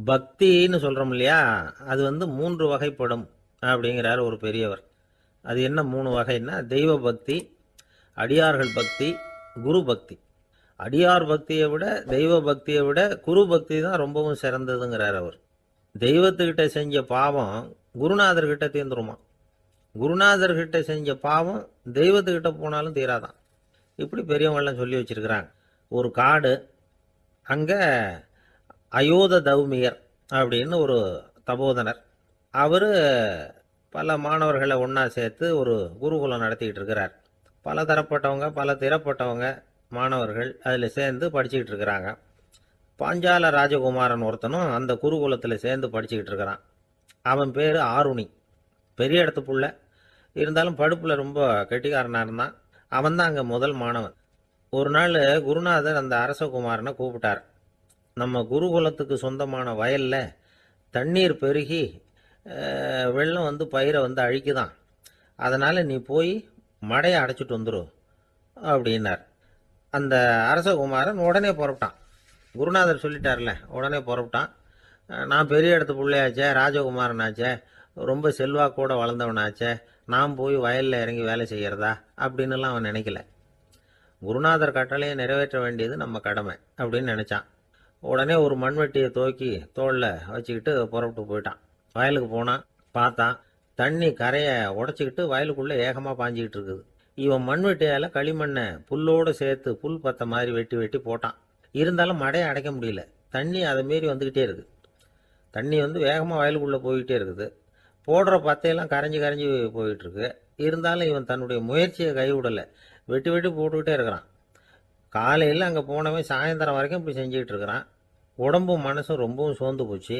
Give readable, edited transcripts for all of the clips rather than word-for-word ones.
பக்தின்னு சொல்கிறோம் இல்லையா, அது வந்து 3 வகைப்படும் அப்படிங்கிறார் ஒரு பெரியவர். அது என்ன 3 வகைன்னா, தெய்வ பக்தி, அடியார்கள் பக்தி, குரு பக்தி. அடியார் பக்தியை விட, தெய்வ பக்தியை விட குரு பக்தி தான் ரொம்பவும் சிறந்ததுங்கிறார் அவர். தெய்வத்துக்கிட்ட செஞ்ச பாவம் குருநாதர்கிட்ட தீர்ந்துருமா, குருநாதர்கிட்ட செஞ்ச பாவம் தெய்வத்துக்கிட்ட போனாலும் தீராதான். இப்படி பெரியவங்களாம் சொல்லி வச்சிருக்கிறாங்க. ஒரு காடு, அங்கே அயோத தௌமியர் அப்படின்னு ஒரு தபோதனர். அவர் பல மாணவர்களை ஒன்றா சேர்த்து ஒரு குருகுலம் நடத்திக்கிட்டு இருக்கிறார். பல தரப்பட்டவங்க, பல திறப்பட்டவங்க மாணவர்கள் அதில் சேர்ந்து படிச்சுக்கிட்டு இருக்கிறாங்க. பாஞ்சால ராஜகுமாரன் ஒருத்தனும் அந்த குருகுலத்தில் சேர்ந்து படிச்சுக்கிட்டு இருக்கிறான். அவன் பேர் ஆருணி. பெரிய இடத்து புள்ள, இருந்தாலும் படுப்பில் ரொம்ப கெட்டிக்காரனாக இருந்தான். அவன் தான் அங்கே முதல் மாணவன். ஒரு நாள் குருநாதர் அந்த அரசகுமாரனை கூப்பிட்டார். நம்ம குருகுலத்துக்கு சொந்தமான வயலில் தண்ணீர் பெருகி வெள்ளம் வந்து பயிரை வந்து அழிக்குதான், அதனால் நீ போய் மடையை அடைச்சிட்டு வந்துரு அப்படின்னார். அந்த அரசகுமாரன் உடனே புறப்பட்டான். குருநாதர் சொல்லிட்டார்ல, உடனே புறப்பட்டான். நான் பெரிய இடத்து பிள்ளையாச்சே, ராஜகுமாரனாச்சே, ரொம்ப செல்வாக்கூட வளர்ந்தவனாச்சே, நான் போய் வயலில் இறங்கி வேலை செய்கிறதா அப்படின்னுலாம் அவன் நினைக்கல. குருநாதர் கட்டளையை நிறைவேற்ற வேண்டியது நம்ம கடமை அப்படின்னு நினச்சான். உடனே ஒரு மண்வெட்டியை தூக்கி தோளில் வச்சுக்கிட்டு புறப்பட்டு போயிட்டான். வயலுக்கு போனான். பார்த்தான், தண்ணி கரையை உடச்சிக்கிட்டு வயலுக்குள்ளே ஏகமாக பாஞ்சிக்கிட்டு இருக்குது. இவன் மண்வெட்டியால் களிமண்ணை புல்லோடு சேர்த்து புல் பத்த மாதிரி வெட்டி வெட்டி போட்டான். இருந்தாலும் மடையை அடைக்க முடியல. தண்ணி அதை மீறி வந்துக்கிட்டே இருக்குது. தண்ணி வந்து வேகமாக வயலுக்குள்ளே போய்கிட்டே இருக்குது. போடுற பத்தையெல்லாம் கரைஞ்சி கரைஞ்சி போயிட்டுருக்கு. இருந்தாலும் இவன் தன்னுடைய முயற்சியை கைவிடலை. வெட்டி வெட்டி போட்டுக்கிட்டே இருக்கிறான். காலையில் அங்கே போனவன் சாயந்தரம் வரைக்கும் இப்படி செஞ்சுக்கிட்டு இருக்கிறான். உடம்பும் மனசும் ரொம்பவும் சோர்ந்து போச்சு.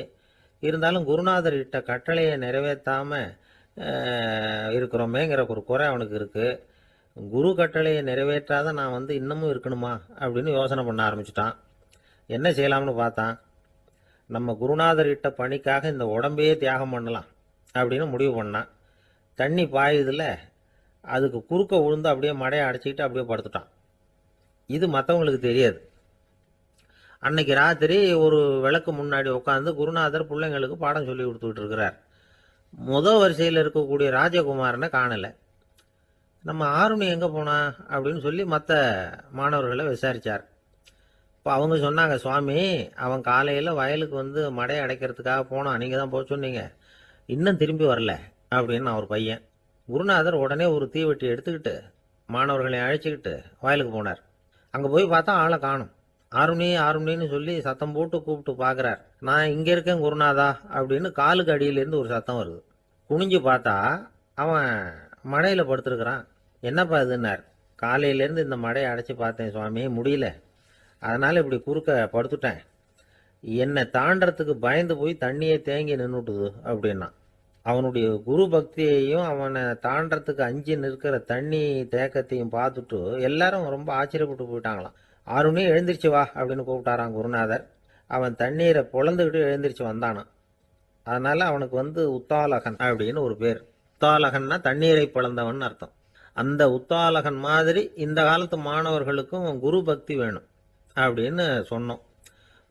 இருந்தாலும் குருநாதர் இட்ட கட்டளையை நிறைவேற்றாமல் இருக்கிறோமேங்கிற ஒரு குறை அவனுக்கு இருக்குது. குரு கட்டளையை நிறைவேற்றாத நான் வந்து இன்னமும் இருக்கணுமா அப்படின்னு யோசனை பண்ண ஆரம்பிச்சிட்டான். என்ன செய்யலாம்னு பார்த்தான். நம்ம குருநாதர் இட்ட பணிக்காக இந்த உடம்பையே தியாகம் பண்ணலாம் அப்படின்னு முடிவு பண்ணான். தண்ணி பாயுதில்ல, அதுக்கு குறுக்க விழுந்து அப்படியே மடையை அடைச்சிக்கிட்டு அப்படியே படுத்துட்டான். இது மற்றவங்களுக்கு தெரியாது. அன்னைக்கு ராத்திரி ஒரு விளக்கு முன்னாடி உட்காந்து குருநாதர் பிள்ளைங்களுக்கு பாடம் சொல்லி கொடுத்துக்கிட்டு இருக்கிறார். வரிசையில் இருக்கக்கூடிய ராஜகுமாரனை காணலை. நம்ம ஆருணி எங்கே போனா அப்படின்னு சொல்லி மற்ற மாணவர்களை விசாரித்தார். இப்போ அவங்க சொன்னாங்க, சுவாமி, அவன் காலையில் வயலுக்கு வந்து மடையை அடைக்கிறதுக்காக போனான், நீங்கள் தான் போக சொன்னீங்க, இன்னும் திரும்பி வரல அப்படின்னு அவர் பையன். குருநாதர் உடனே ஒரு தீவெட்டி எடுத்துக்கிட்டு மாணவர்களை அழைச்சிக்கிட்டு வயலுக்கு போனார். அங்கே போய் பார்த்தா ஆளை காணும். ஆருணி ஆருணின்னு சொல்லி சத்தம் போட்டு கூப்பிட்டு பார்க்குறார். நான் இங்கே இருக்கேன் குருநாதா அப்படின்னு காலுக்கு அடியிலேருந்து ஒரு சத்தம் வருது. குனிஞ்சு பார்த்தா அவன் மடையில் படுத்துருக்கிறான். என்னப்பா இதுன்னார். காலையிலேருந்து இந்த மடையை அடைச்சி பார்த்தேன் சுவாமி, முடியல, அதனால் இப்படி குறுக்க படுத்துட்டேன். என்னை தாண்டறதுக்கு பயந்து போய் தண்ணியை தேங்கி நின்றுட்டுது அப்படின்னா. அவனுடைய குரு பக்தியையும் அவனை தாண்டறதுக்கு அஞ்சு நிற்கிற தண்ணி தேக்கத்தையும் பார்த்துட்டு எல்லாரும் ரொம்ப ஆச்சரியப்பட்டு போயிட்டாங்களாம். ஆருணி எழுந்திரிச்சு வா அப்படின்னு கூப்பிட்டாரான் குருநாதர். அவன் தண்ணீரை பொழந்துக்கிட்டு எழுந்திரிச்சு வந்தானான். அதனால அவனுக்கு வந்து உத்தாலகன் அப்படின்னு ஒரு பேர். உத்தாலகன்னா தண்ணீரை பிளந்தவன் அர்த்தம். அந்த உத்தாலகன் மாதிரி இந்த காலத்து மாணவர்களுக்கும் குரு பக்தி வேணும் அப்படின்னு சொன்னோம்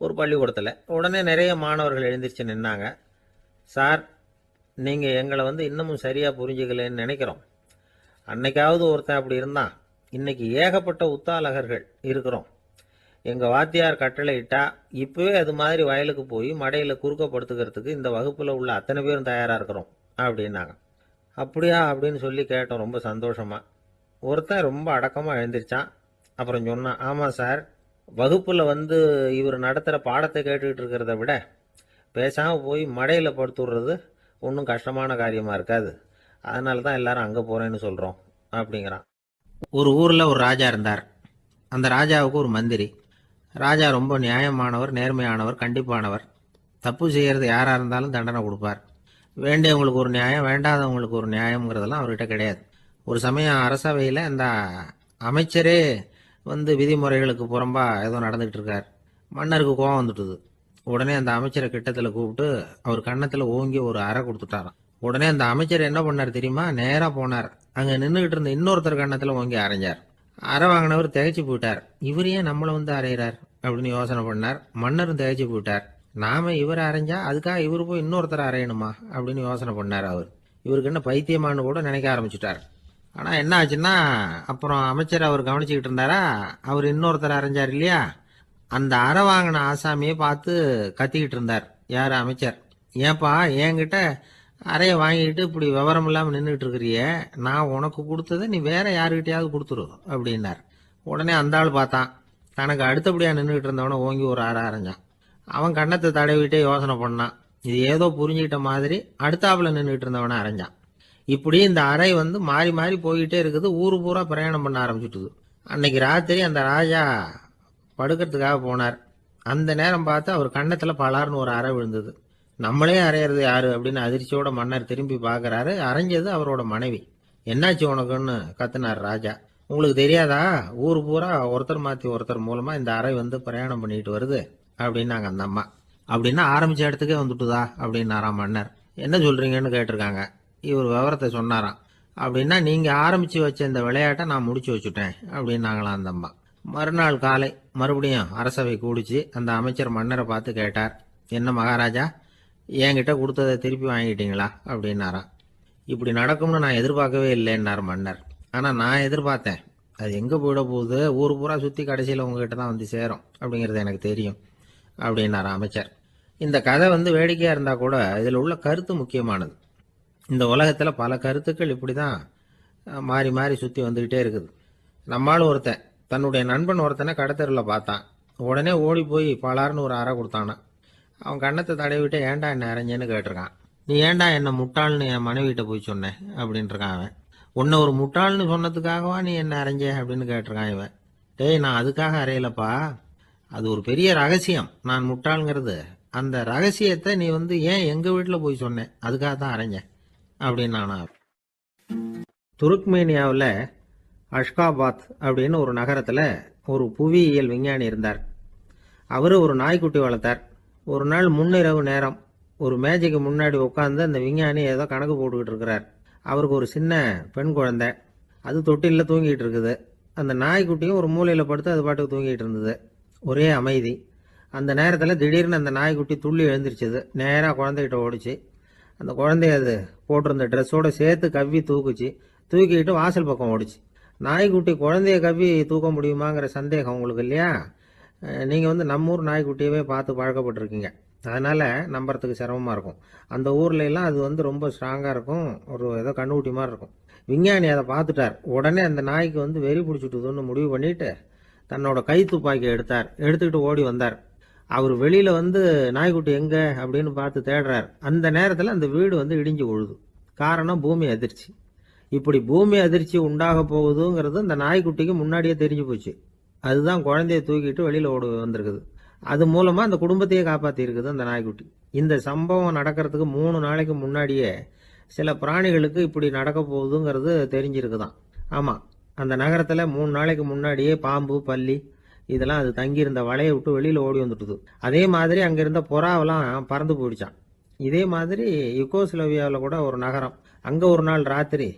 ஒரு பள்ளிக்கூடத்தில். உடனே நிறைய மாணவர்கள் எழுந்திரிச்சு நின்னாங்க. சார், நீங்கள் எங்களை வந்து இன்னமும் சரியாக புரிஞ்சுக்கலன்னு நினைக்கிறோம். அன்னைக்காவது ஒருத்தன் அப்படி இருந்தான், இன்னைக்கு ஏகப்பட்ட உத்தாலகர்கள் இருக்கிறோம். எங்கள் வாத்தியார் கட்டளை இட்டா இப்போவே அது மாதிரி வயலுக்கு போய் மடையில் குறுக்கப்படுத்துக்கிறதுக்கு இந்த வகுப்பில் உள்ள அத்தனை பேரும் தயாராக இருக்கிறோம் அப்படின்னாங்க. அப்படியா அப்படின்னு சொல்லி கேட்டோம் ரொம்ப சந்தோஷமாக. ஒருத்தன் ரொம்ப அடக்கமாக எழுந்திரிச்சான். அப்புறம் சொன்னான், ஆமாம் சார், வகுப்பில் வந்து இவர் நடத்துகிற பாடத்தை கேட்டுக்கிட்டு இருக்கிறத விட பேசாமல் போய் மடையில் படுத்துடுறது ஒன்றும் கஷ்டமான காரியமாக இருக்காது, அதனால தான் எல்லாரும் அங்கே போகிறேன்னு சொல்கிறோம் அப்படிங்கிறான். ஒரு ஊரில் ஒரு ராஜா இருந்தார். அந்த ராஜாவுக்கு ஒரு மந்திரி. ராஜா ரொம்ப நியாயமானவர், நேர்மையானவர், கண்டிப்பானவர். தப்பு செய்கிறது யாராக இருந்தாலும் தண்டனை கொடுப்பார். வேண்டியவங்களுக்கு ஒரு நியாயம், வேண்டாதவங்களுக்கு ஒரு நியாயங்கிறதெல்லாம் அவர்கிட்ட கிடையாது. ஒரு சமயம் அரசவையில் அந்த அமைச்சரே வந்து விதிமுறைகளுக்கு புறம்பா ஏதோ நடந்துகிட்டு இருக்கார். மன்னருக்கு கோபம் வந்துட்டுது. உடனே அந்த அமைச்சரை கிட்டத்தில் கூப்பிட்டு அவர் கன்னத்தில் ஓங்கி ஒரு அறை கொடுத்துட்டாராம். உடனே அந்த அமைச்சர் என்ன பண்ணார் தெரியுமா, நேராக போனார். அங்கே நின்றுகிட்டு இருந்த இன்னொருத்தர் கன்னத்தில் ஓங்கி அரைஞ்சார். அறை வாங்கினவர் திகைச்சு போயிட்டார். இவர் ஏன் நம்மளை வந்து அரைகிறார் அப்படின்னு யோசனை பண்ணார். மன்னரும் திகைச்சு போயிட்டார். நாம இவரை அரைஞ்சா அதுக்காக இவரு போய் இன்னொருத்தரை அரையணுமா அப்படின்னு யோசனை பண்ணார் அவர். இவருக்கு என்ன பைத்தியமானு கூட நினைக்க ஆரம்பிச்சுட்டார். ஆனா என்ன ஆச்சுன்னா, அப்புறம் அமைச்சர் அவர் கவனிச்சுக்கிட்டு இருந்தாரா, அவர் இன்னொருத்தர் அரைஞ்சார் இல்லையா, அந்த அறை வாங்கின ஆசாமியை பார்த்து கத்திக்கிட்டு இருந்தார் யார் அமைச்சர். ஏன்பா என்கிட்ட அறைய வாங்கிட்டு இப்படி விவரம் இல்லாமல் நின்றுட்டு இருக்கிறிய, நான் உனக்கு கொடுத்ததை நீ வேற யாருக்கிட்டையாவது கொடுத்துரு அப்படின்னார். உடனே அந்த ஆள் பார்த்தான், தனக்கு அடுத்தபடியா நின்றுட்டு இருந்தவனை ஓங்கி ஒரு அறை அரைஞ்சான். அவன் கண்ணத்தை தடவிட்டே யோசனை பண்ணான். இது ஏதோ புரிஞ்சுக்கிட்ட மாதிரி அடுத்தாப்புல நின்றுட்டு இருந்தவனை அரைஞ்சான். இப்படி இந்த அறை வந்து மாறி மாறி போய்கிட்டே இருக்குது. ஊரு பூரா பிரயாணம் பண்ண ஆரம்பிச்சுட்டுது. அன்னைக்கு ராத்திரி அந்த ராஜா படுக்கிறதுக்காக போனார். அந்த நேரம் பார்த்து அவர் கண்ணத்துல பலார்னு ஒரு அறை விழுந்தது. நம்மளே அரையிறது யாரு அப்படின்னு அதிர்ச்சியோட மன்னர் திரும்பி பார்க்கறாரு. அரைஞ்சது அவரோட மனைவி. என்னாச்சு உனக்குன்னு கத்துனார் ராஜா. உங்களுக்கு தெரியாதா, ஊர் பூரா ஒருத்தர் மாத்தி ஒருத்தர் மூலமா இந்த அறை வந்து பிரயாணம் பண்ணிட்டு வருது அப்படின்னாங்க அந்த அம்மா. அப்படின்னா ஆரம்பிச்ச இடத்துக்கே வந்துட்டுதா அப்படின்னாராம் மன்னர். என்ன சொல்றீங்கன்னு கேட்டிருக்காங்க. இவர் விவரத்தை சொன்னாராம். அப்படின்னா நீங்க ஆரம்பிச்சு வச்ச இந்த விளையாட்டை நான் முடிச்சு வச்சுட்டேன் அப்படின்னாங்களாம் அந்த அம்மா. மறுநாள் காலை மறுபடியும் அரசவை கூடிச்சு அந்த அமைச்சர் மன்னரை பார்த்து கேட்டார், என்ன மகாராஜா, என்கிட்ட கொடுத்ததை திருப்பி வாங்கிட்டீங்களா அப்படின்னாராம். இப்படி நடக்கும்னு நான் எதிர்பார்க்கவே இல்லைன்னார் மன்னர். ஆனா நான் எதிர்பார்த்தேன். அது எங்க போயிட போகுது, ஊர் பூரா சுத்தி கடைசியில் உங்ககிட்ட தான் வந்து சேரும் அப்படிங்கிறது எனக்கு தெரியும் அப்படின்னார் அமைச்சர். இந்த கதை வந்து வேடிக்கையா இருந்தா கூட இதில் உள்ள கருத்து முக்கியமானது. இந்த உலகத்துல பல கருத்துக்கள் இப்படிதான் மாறி மாறி சுத்தி வந்துகிட்டே இருக்குது. நம்மாலும் ஒருத்தன் தன்னுடைய நண்பன் ஒருத்தனை கடத்தெருவில் பார்த்தான். உடனே ஓடி போய் பலார்னு ஒரு அறை கொடுத்தானா. அவன் கண்ணத்தை தடவிட்டு ஏன்டா என்ன அரைஞ்சேன்னு கேட்டிருக்கான். நீ ஏன்டா என்ன முட்டாள்னு என் மனைவிட்ட போய் சொன்னேன் அப்படின்ட்டு இருக்கான் அவன். உன்னை ஒரு முட்டாள்னு சொன்னதுக்காகவா நீ என்ன அரைஞ்ச அப்படின்னு கேட்டிருக்கான் இவன். டேய், நான் அதுக்காக அறையலப்பா, அது ஒரு பெரிய ரகசியம். நான் முட்டாளுங்கிறது அந்த ரகசியத்தை நீ வந்து ஏன் எங்க வீட்டில் போய் சொன்னேன், அதுக்காக தான் அரைஞ்சேன் அப்படின்னு நானா. துருக்மேனியாவில் அஷ்காபாத் அப்படின்னு ஒரு நகரத்தில் ஒரு புவியியல் விஞ்ஞானி இருந்தார். அவரு ஒரு நாய்க்குட்டி வளர்த்தார். ஒரு நாள் முன்னிரவு நேரம் ஒரு மேஜைக்கு முன்னாடி உட்காந்து அந்த விஞ்ஞானி ஏதோ கணக்கு போட்டுக்கிட்டு இருக்கிறார். அவருக்கு ஒரு சின்ன பெண் குழந்தை, அது தொட்டிலில் தூங்கிட்டு இருக்குது. அந்த நாய்க்குட்டியும் ஒரு மூலையில் படுத்து அது பாட்டுக்கு தூங்கிட்டு இருந்தது. ஒரே அமைதி. அந்த நேரத்தில் திடீர்னு அந்த நாய்க்குட்டி துள்ளி எழுந்திருச்சுது. நேராக குழந்தைகிட்ட ஓடிச்சு. அந்த குழந்தைய அது போட்டிருந்த ட்ரெஸ்ஸோட சேர்த்து கவ்வி தூக்குச்சு. தூக்கிக்கிட்டு வாசல் பக்கம் ஓடிச்சு. நாய்க்குட்டி குழந்தைய கவ்வி தூக்க முடியுமாங்கிற சந்தேகம் உங்களுக்கு இல்லையா? நீங்கள் வந்து நம்ம ஊர் நாய்க்குட்டியவே பார்த்து பழக்கப்பட்டிருக்கீங்க. அதனால் நம்புறதுக்கு சிரமமாக இருக்கும். அந்த ஊர்ல எல்லாம் அது வந்து ரொம்ப ஸ்ட்ராங்காக இருக்கும். ஒரு ஏதோ கண்ணுக்குட்டி மாதிரி இருக்கும். விஞ்ஞானி அதை பார்த்துட்டார். உடனே அந்த நாய்க்கு வந்து வெறி பிடிச்சிட்டுதுன்னு முடிவு பண்ணிட்டு தன்னோட கை துப்பாக்கி எடுத்துக்கிட்டு ஓடி வந்தார். அவர் வெளியில வந்து நாய்க்குட்டி எங்க அப்படின்னு பார்த்து தேடுறார். அந்த நேரத்தில் அந்த வீடு வந்து இடிஞ்சு விழுது. காரணம் பூமி அதிர்ச்சி. இப்படி பூமி அதிர்ச்சி உண்டாக போகுதுங்கிறது அந்த நாய்க்குட்டிக்கு முன்னாடியே தெரிஞ்சு போச்சு. அதுதான் குழந்தைய தூக்கிட்டு வெளியில ஓடி வந்திருக்குது. அது மூலமா அந்த குடும்பத்தையே காப்பாத்தி இருக்குது அந்த நாய்க்குட்டி. இந்த சம்பவம் நடக்கிறதுக்கு 3 நாளைக்கு முன்னாடியே சில பிராணிகளுக்கு இப்படி நடக்க போகுதுங்கிறது தெரிஞ்சிருக்குதான். ஆமா, அந்த நகரத்துல 3 நாளைக்கு முன்னாடியே பாம்பு, பல்லி இதெல்லாம் அது தங்கியிருந்த வலையை விட்டு வெளியில ஓடி வந்துட்டுது. அதே மாதிரி அங்க இருந்த புறாவெல்லாம் பறந்து போயிடுச்சான். இதே மாதிரி யுகோஸ்லோவியாவில் கூட ஒரு நகரம், அங்க ஒரு நாள் ராத்திரி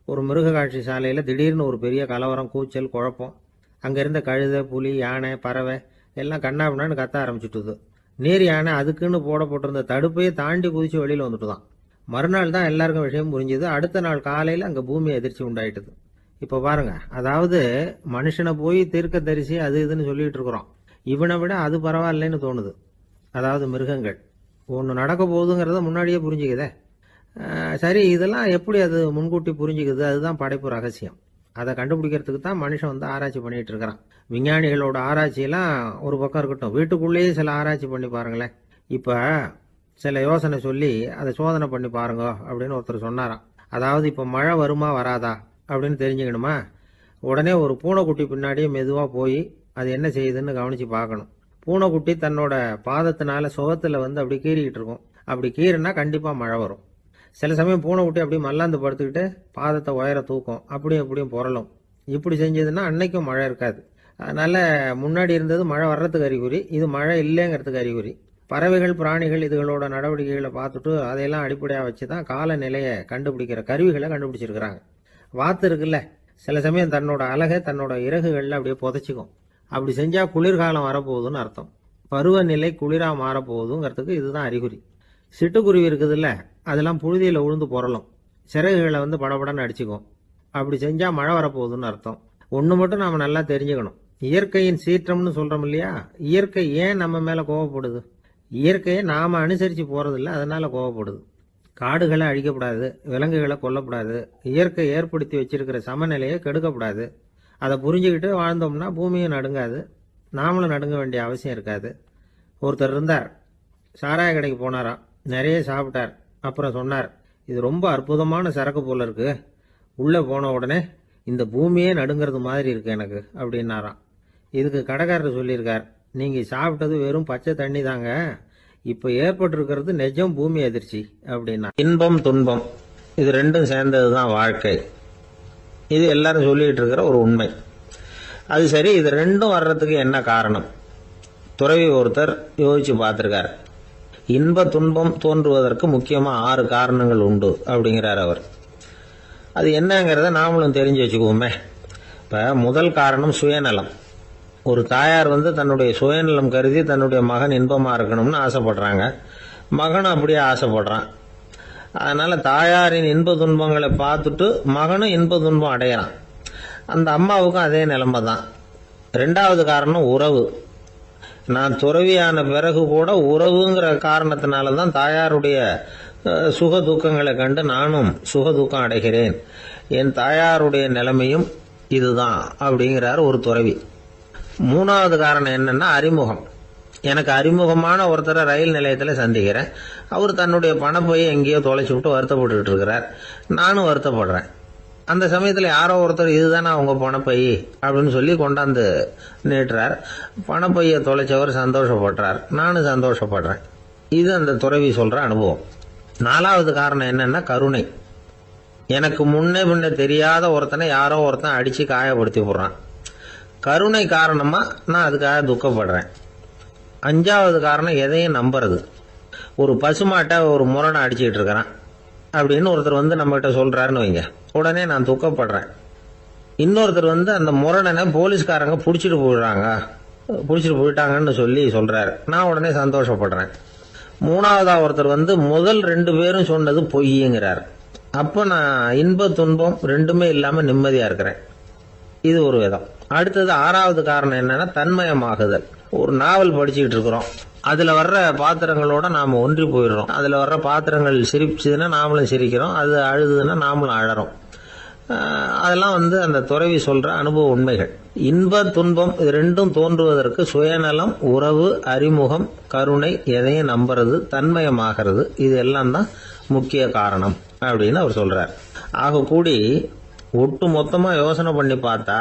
ஒரு மிருக காட்சி சாலையில திடீர்னு ஒரு பெரிய கலவரம், கூச்சல், குழப்பம். அங்க இருந்த கழுதை, புலி, யானை, பறவை எல்லாம் கண்ணாபின்னான்னு கத்த ஆரம்பிச்சுட்டுது. நீர் யானை அதுக்குன்னு போடப்பட்டிருந்த தடுப்பையே தாண்டி குதிச்சு வெளியில வந்துட்டுதான். மறுநாள் தான் எல்லாருக்கும் விஷயம் புரிஞ்சுது. அடுத்த நாள் காலையில அங்க பூமி அதிர்ச்சி உண்டாயிட்டுது. இப்ப பாருங்க, அதாவது மனுஷனை போய் தீர்க்க தரிசி அது இதுன்னு சொல்லிட்டு இருக்கிறோம். இவனை விட அது பரவாயில்லைன்னு தோணுது. அதாவது மிருகங்கள் ஒன்று நடக்க போகுதுங்கிறத முன்னாடியே புரிஞ்சுக்குதே. சரி, இதெல்லாம் எப்படி அது முன்கூட்டி புரிஞ்சுக்குது? அதுதான் படைப்பு ரகசியம். அதை கண்டுபிடிக்கிறதுக்கு தான் மனுஷன் வந்து ஆராய்ச்சி பண்ணிட்டு இருக்கிறான். விஞ்ஞானிகளோட ஆராய்ச்சியெல்லாம் ஒரு பக்கம் இருக்கட்டும், வீட்டுக்குள்ளேயே சில ஆராய்ச்சி பண்ணி பாருங்களேன். இப்ப சில யோசனை சொல்லி அதை சோதனை பண்ணி பாருங்க அப்படின்னு ஒருத்தர் சொன்னாராம். அதாவது இப்ப மழை வருமா வராதா அப்படின்னு தெரிஞ்சுக்கணுமா, உடனே ஒரு பூனைக்குட்டி பின்னாடியே மெதுவா போய் அது என்ன செய்யுதுன்னு கவனிச்சு பார்க்கணும். பூனைக்குட்டி தன்னோட பாதத்தினால சுகத்துல வந்து அப்படி கீறிக்கிட்டு இருக்கும். அப்படி கீறினா கண்டிப்பா மழை வரும். சில சமயம் பூனைக்குட்டி அப்படி மல்லாந்து படுத்துக்கிட்டு பாதத்தை உயர தூக்கும், அப்படியும் அப்படியும் புரளும். இப்படி செஞ்சதுன்னா அன்னைக்கும் மழை இருக்காது. அதனால முன்னாடி இருந்தது மழை வர்றதுக்கு அறிகுறி, இது மழை இல்லைங்கிறதுக்கு அறிகுறி. பறவைகள், பிராணிகள் இதுகளோட நடவடிக்கைகளை பார்த்துட்டு அதையெல்லாம் அடிப்படையாக வச்சு தான் காலநிலையை கண்டுபிடிக்கிற கருவிகளை கண்டுபிடிச்சிருக்கிறாங்க. வாத்து இருக்குல்ல, சில சமயம் தன்னோட அழகை தன்னோட இறகுகளில் அப்படியே புதைச்சிக்கும். அப்படி செஞ்சா குளிர்காலம் வரப்போகுதுன்னு அர்த்தம். பருவநிலை குளிரா மாறப்போகுதுங்கிறதுக்கு இதுதான் அறிகுறி. சிட்டுக்குருவி இருக்குதுல்ல, அதெல்லாம் புழுதியில் உழுந்து புரளும், சிறகுகளை படபடன்னு அடிச்சுக்கும். அப்படி செஞ்சா மழை வரப்போகுதுன்னு அர்த்தம். ஒன்று மட்டும் நாம நல்லா தெரிஞ்சுக்கணும், இயற்கையின் சீற்றம்னு சொல்றோம் இல்லையா, இயற்கை ஏன் நம்ம மேல கோவப்படுது? இயற்கையை நாம அனுசரித்து போறதில்ல, அதனால கோவப்படுது. காடுகளை அழிக்கப்படாது, விலங்குகளை கொல்லக்கூடாது, இயற்கை ஏற்படுத்தி வச்சிருக்கிற சமநிலையை கெடுக்கக்கூடாது. அதை புரிஞ்சுக்கிட்டு வாழ்ந்தோம்னா பூமியும் நடுங்காது, நாமளும் நடுங்க வேண்டிய அவசியம் இருக்காது. ஒருத்தர் இருந்தார், சாராய கடைக்கு போனாராம், நிறைய சாப்பிட்டார். அப்புறம் சொன்னார், இது ரொம்ப அற்புதமான சரக்கு போல இருக்கு, உள்ளே போன உடனே இந்த பூமியே நடுங்கிறது மாதிரி இருக்கு எனக்கு அப்படின்னாராம். இதுக்கு கடைக்காரர் சொல்லியிருக்கார், நீங்கள் சாப்பிட்டது வெறும் பச்சை தண்ணி தாங்க, இப்போ ஏற்பட்டிருக்கிறது நிஜம் பூமி அதிர்ச்சி அப்படின்னா. இன்பம் துன்பம் இது ரெண்டும் சேர்ந்தது தான் வாழ்க்கை. இது எல்லாரும் சொல்லிட்டு இருக்கிற ஒரு உண்மை. அது சரி, இது ரெண்டும் வர்றதுக்கு என்ன காரணம்? துறவி ஒருத்தர் யோசிச்சு பார்த்துருக்கார். இன்ப துன்பம் தோன்றுவதற்கு முக்கியமாக 6 காரணங்கள் உண்டு அப்படிங்கிறார் அவர். அது என்னங்கிறத நாமளும் தெரிஞ்சு வச்சுக்குவோமே. இப்போ முதல் காரணம் சுயநலம். ஒரு தாயார் தன்னுடைய சுயநலம் கருதி தன்னுடைய மகன் இன்பமாக இருக்கணும்னு ஆசைப்படுறாங்க. மகனும் அப்படியே ஆசைப்படுறான். அதனால தாயாரின் இன்ப துன்பங்களை பார்த்துட்டு மகனும் இன்ப துன்பம் அடையிறான். அந்த அம்மாவுக்கும் அதே நிலைமை தான். 2வது காரணம் உறவு. நான் துறவியான பிறகு கூட உறவுங்கிற காரணத்தினால தான் தாயாருடைய சுக துக்கங்களை கண்டு நானும் சுக துக்கம் அடைகிறேன். என் தாயாருடைய நிலைமையும் இதுதான் அப்படிங்கிறார் ஒரு துறவி. 3வது காரணம் என்னன்னா அறிமுகம். எனக்கு அறிமுகமான ஒருத்தரை ரயில் நிலையத்தில் சந்திக்கிறேன். அவர் தன்னுடைய பணப்பையை எங்கேயோ தொலைச்சி விட்டு வருத்தப்பட்டு இருக்கிறார். நானும் வருத்தப்படுறேன். அந்த சமயத்தில் யாரோ ஒருத்தர் இதுதானே அவங்க பணப்பை அப்படின்னு சொல்லி கொண்டாந்து நீட்டுறார். பணப்பையை தொலைச்சவர் சந்தோஷப்படுறார், நானும் சந்தோஷப்படுறேன். இது அந்த துறவி சொல்ற அனுபவம். 4வது காரணம் என்னன்னா கருணை. எனக்கு முன்னே பின்ன தெரியாத ஒருத்தனை யாரோ ஒருத்தன் அடிச்சு காயப்படுத்தி போடுறான். கருணை காரணமா நான் அதுக்காக துக்கப்படுறேன். 5வது காரணம் எதையும் நம்புறது. ஒரு பசுமாட்டை ஒரு முரணை அடிச்சுக்கிட்டு இருக்கிறான் அப்படின்னு ஒருத்தர் நம்மகிட்ட சொல்றாருன்னு வைங்க, உடனே நான் துக்கப்படுறேன். இன்னொருத்தர் அந்த முரணனை போலீஸ்காரங்க பிடிச்சிட்டு போயிட்டாங்கன்னு சொல்லி சொல்றாரு, நான் உடனே சந்தோஷப்படுறேன். 3வதா ஒருத்தர் முதல் 2 பேரும் சொன்னது பொய்யுங்கிறார். அப்போ நான் இன்ப துன்பம் ரெண்டுமே இல்லாம நிம்மதியா இருக்கிறேன். இது ஒரு விதம். அடுத்தது 6வது காரணம் என்னன்னா தன்மயமாகுதல். ஒரு நாவல் படிச்சுக்கிட்டு இருக்கிறோம், அதுல வர்ற பாத்திரங்களோட நாம ஒன்றி போயிடுறோம். அதுல வர்ற பாத்திரங்கள் சிரிச்சுதுன்னா நாமளும் சிரிக்கிறோம், அது அழுதுன்னா நாமளும் அழறோம். அதெல்லாம் அந்த துறவி சொல்ற அனுபவ உண்மைகள். இன்ப துன்பம் இது ரெண்டும் தோன்றுவதற்கு சுயநலம், உறவு, அறிமுகம், கருணை, எதையும் நம்புறது, தன்மயமாகிறது, இது எல்லாம் தான் முக்கிய காரணம் அப்படின்னு அவர் சொல்றார். ஆக கூடி ஒட்டு மொத்தமா யோசனை பண்ணி பார்த்தா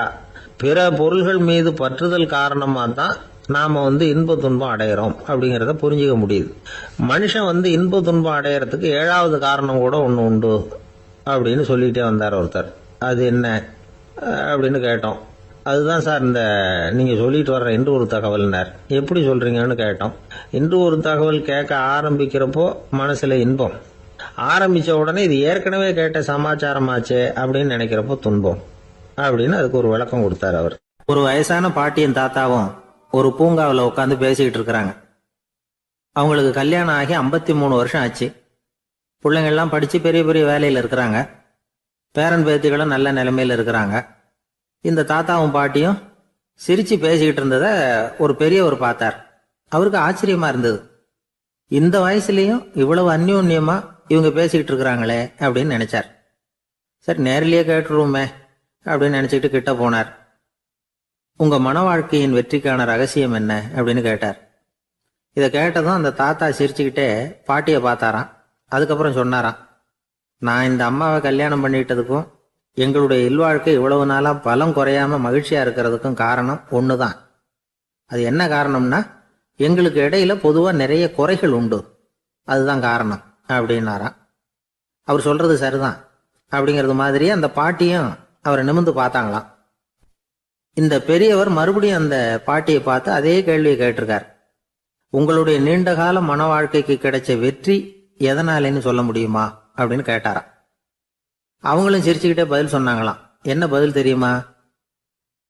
பிற பொருள்கள் மீது பற்றுதல் காரணமா தான் நாம இன்ப துன்பம் அடையிறோம் அப்படிங்கிறத புரிஞ்சுக்க முடியுது. மனுஷன் இன்ப துன்பம் அடையறதுக்கு 7வது காரணம் கூட ஒன்று உண்டு அப்படின்னு சொல்லிட்டே வந்தார் ஒருத்தர். அது என்ன அப்படின்னு கேட்டோம். அதுதான் சார் இந்த நீங்க சொல்லிட்டு வர்ற இன்று ஒரு தகவல்னார். எப்படி சொல்றீங்கன்னு கேட்டோம். இன்று ஒரு தகவல் கேட்க ஆரம்பிக்கிறப்போ மனசுல இன்பம், ஆரம்பிச்ச உடனே இது ஏற்கனவே கேட்ட சமாச்சாரமாச்சே அப்படின்னு நினைக்கிறப்போ துன்பம் அப்படின்னு அதுக்கு ஒரு விளக்கம் கொடுத்தார் அவர். ஒரு வயசான பாட்டியின் தாத்தாவும் ஒரு பூங்காவில் உட்காந்து பேசிக்கிட்டு இருக்கிறாங்க. அவங்களுக்கு கல்யாணம் ஆகி 53 வருஷம் ஆச்சு. பிள்ளைங்கள்லாம் படிச்சு பெரிய பெரிய வேலையில் இருக்கிறாங்க. பேரன் பேத்திகளும் நல்ல நிலைமையில இருக்கிறாங்க. இந்த தாத்தாவும் பாட்டியும் சிரிச்சு பேசிக்கிட்டு இருந்ததை ஒரு பெரியவர் பார்த்தார். அவருக்கு ஆச்சரியமா இருந்தது. இந்த வயசுலயும் இவ்வளவு அந்யோன்யமா இவங்க பேசிக்கிட்டு இருக்கிறாங்களே அப்படின்னு நினைச்சார். சரி, நேரிலேயே கேட்டுருவோமே அப்படின்னு நினைச்சுக்கிட்டு கிட்ட போனார். உங்க மன வாழ்க்கையின் வெற்றிக்கான ரகசியம் என்ன அப்படின்னு கேட்டார். இதை கேட்டதும் அந்த தாத்தா சிரிச்சுக்கிட்டே பாட்டியை பார்த்தாராம். அதுக்கப்புறம் சொன்னாராம், நான் இந்த அம்மாவை கல்யாணம் பண்ணிட்டதுக்கும் எங்களுடைய இல்வாழ்க்கை இவ்வளவு நாளா பலம் குறையாம மகிழ்ச்சியா இருக்கிறதுக்கும் காரணம் ஒண்ணுதான். அது என்ன காரணம்னா, எங்களுக்கு இடையில பொதுவா நிறைய குறைகள் உண்டு, அதுதான் காரணம் அப்படின்னாராம். அவர் சொல்றது சரிதான் அப்படிங்கிறது மாதிரியே அந்த பாட்டியும் அவரை நிமிர்ந்து பார்த்தாங்களாம். இந்த பெரியவர் மறுபடியும் அந்த பாட்டியை பார்த்து அதே கேள்வியை கேட்டிருக்கார். உங்களுடைய நீண்டகால மன வாழ்க்கைக்கு கிடைச்ச வெற்றி எதனாலேன்னு சொல்ல முடியுமா அப்படின்னு கேட்டாராம். அவங்களும் சிரிச்சுக்கிட்டே பதில் சொன்னாங்களாம். என்ன பதில் தெரியுமா?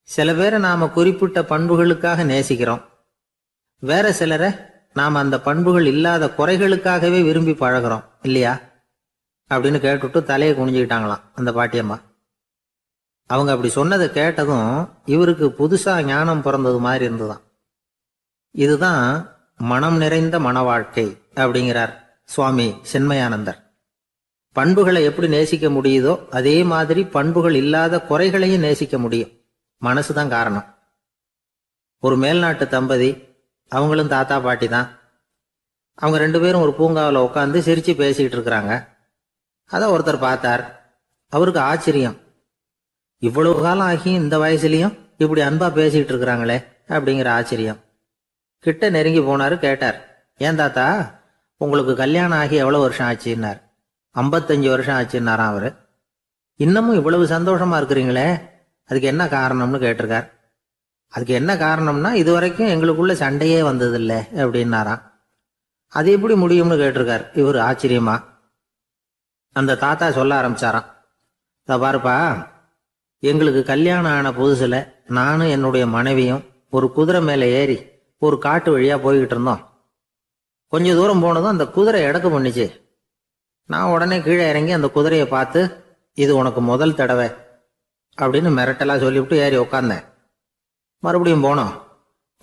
சில பேரை நாம குறிப்பிட்ட பண்புகளுக்காக நேசிக்கிறோம், வேற சிலரை நாம் அந்த பண்புகள் இல்லாத குறைகளுக்காகவே விரும்பி பழகிறோம் இல்லையா அப்படின்னு கேட்டுட்டு தலையை குனிஞ்சுக்கிட்டாங்களாம் அந்த பாட்டியம்மா. அவங்க அப்படி சொன்னதை கேட்டதும் இவருக்கு புதுசா ஞானம் பிறந்தது மாதிரி இருந்துதான். இதுதான் மனம் நிறைந்த மன வாழ்க்கை அப்படிங்கிறார் சுவாமி சின்மயானந்தர். பண்புகளை எப்படி நேசிக்க முடியுதோ அதே மாதிரி பண்புகள் இல்லாத குறைகளையும் நேசிக்க முடியும். மனசுதான் காரணம். ஒரு மேல்நாட்டு தம்பதி, அவங்களும் தாத்தா பாட்டி தான். அவங்க 2 பேரும் ஒரு பூங்காவில் உட்காந்து சிரிச்சு பேசிக்கிட்டு இருக்கிறாங்க. அதை ஒருத்தர் பார்த்தார். அவருக்கு ஆச்சரியம், இவ்வளவு காலம் ஆகி இந்த வயசுலயும் இப்படி அன்பா பேசிக்கிட்டு இருக்கிறாங்களே அப்படிங்கிற ஆச்சரியம். கிட்ட நெருங்கி போனாரு. கேட்டார், ஏன் தாத்தா உங்களுக்கு கல்யாணம் ஆகி எவ்வளவு வருஷம் ஆச்சுன்னார். 55 வருஷம் ஆச்சுன்னாராம் அவரு. இன்னமும் இவ்வளவு சந்தோஷமா இருக்கிறீங்களே, அதுக்கு என்ன காரணம்னு கேட்டிருக்கார். அதுக்கு என்ன காரணம்னா, இதுவரைக்கும் எங்களுக்குள்ள சண்டையே வந்ததில்லை அப்படின்னாராம். அது எப்படி முடியும்னு கேட்டிருக்கார் இவர் ஆச்சரியமா. அந்த தாத்தா சொல்ல ஆரம்பிச்சாராம், பாருப்பா, எங்களுக்கு கல்யாணம் ஆன புதுசுல நானும் என்னுடைய மனைவியும் ஒரு குதிரை மேலே ஏறி ஒரு காட்டு வழியா போய்கிட்டு இருந்தோம். கொஞ்ச தூரம் போனதும் அந்த குதிரை எடக்கு பண்ணிச்சு. நான் உடனே கீழே இறங்கி அந்த குதிரையை பார்த்து, இது உனக்கு முதல் தடவை அப்படின்னு மிரட்டலா சொல்லிவிட்டு ஏறி உக்காந்தேன். மறுபடியும் போனோம்.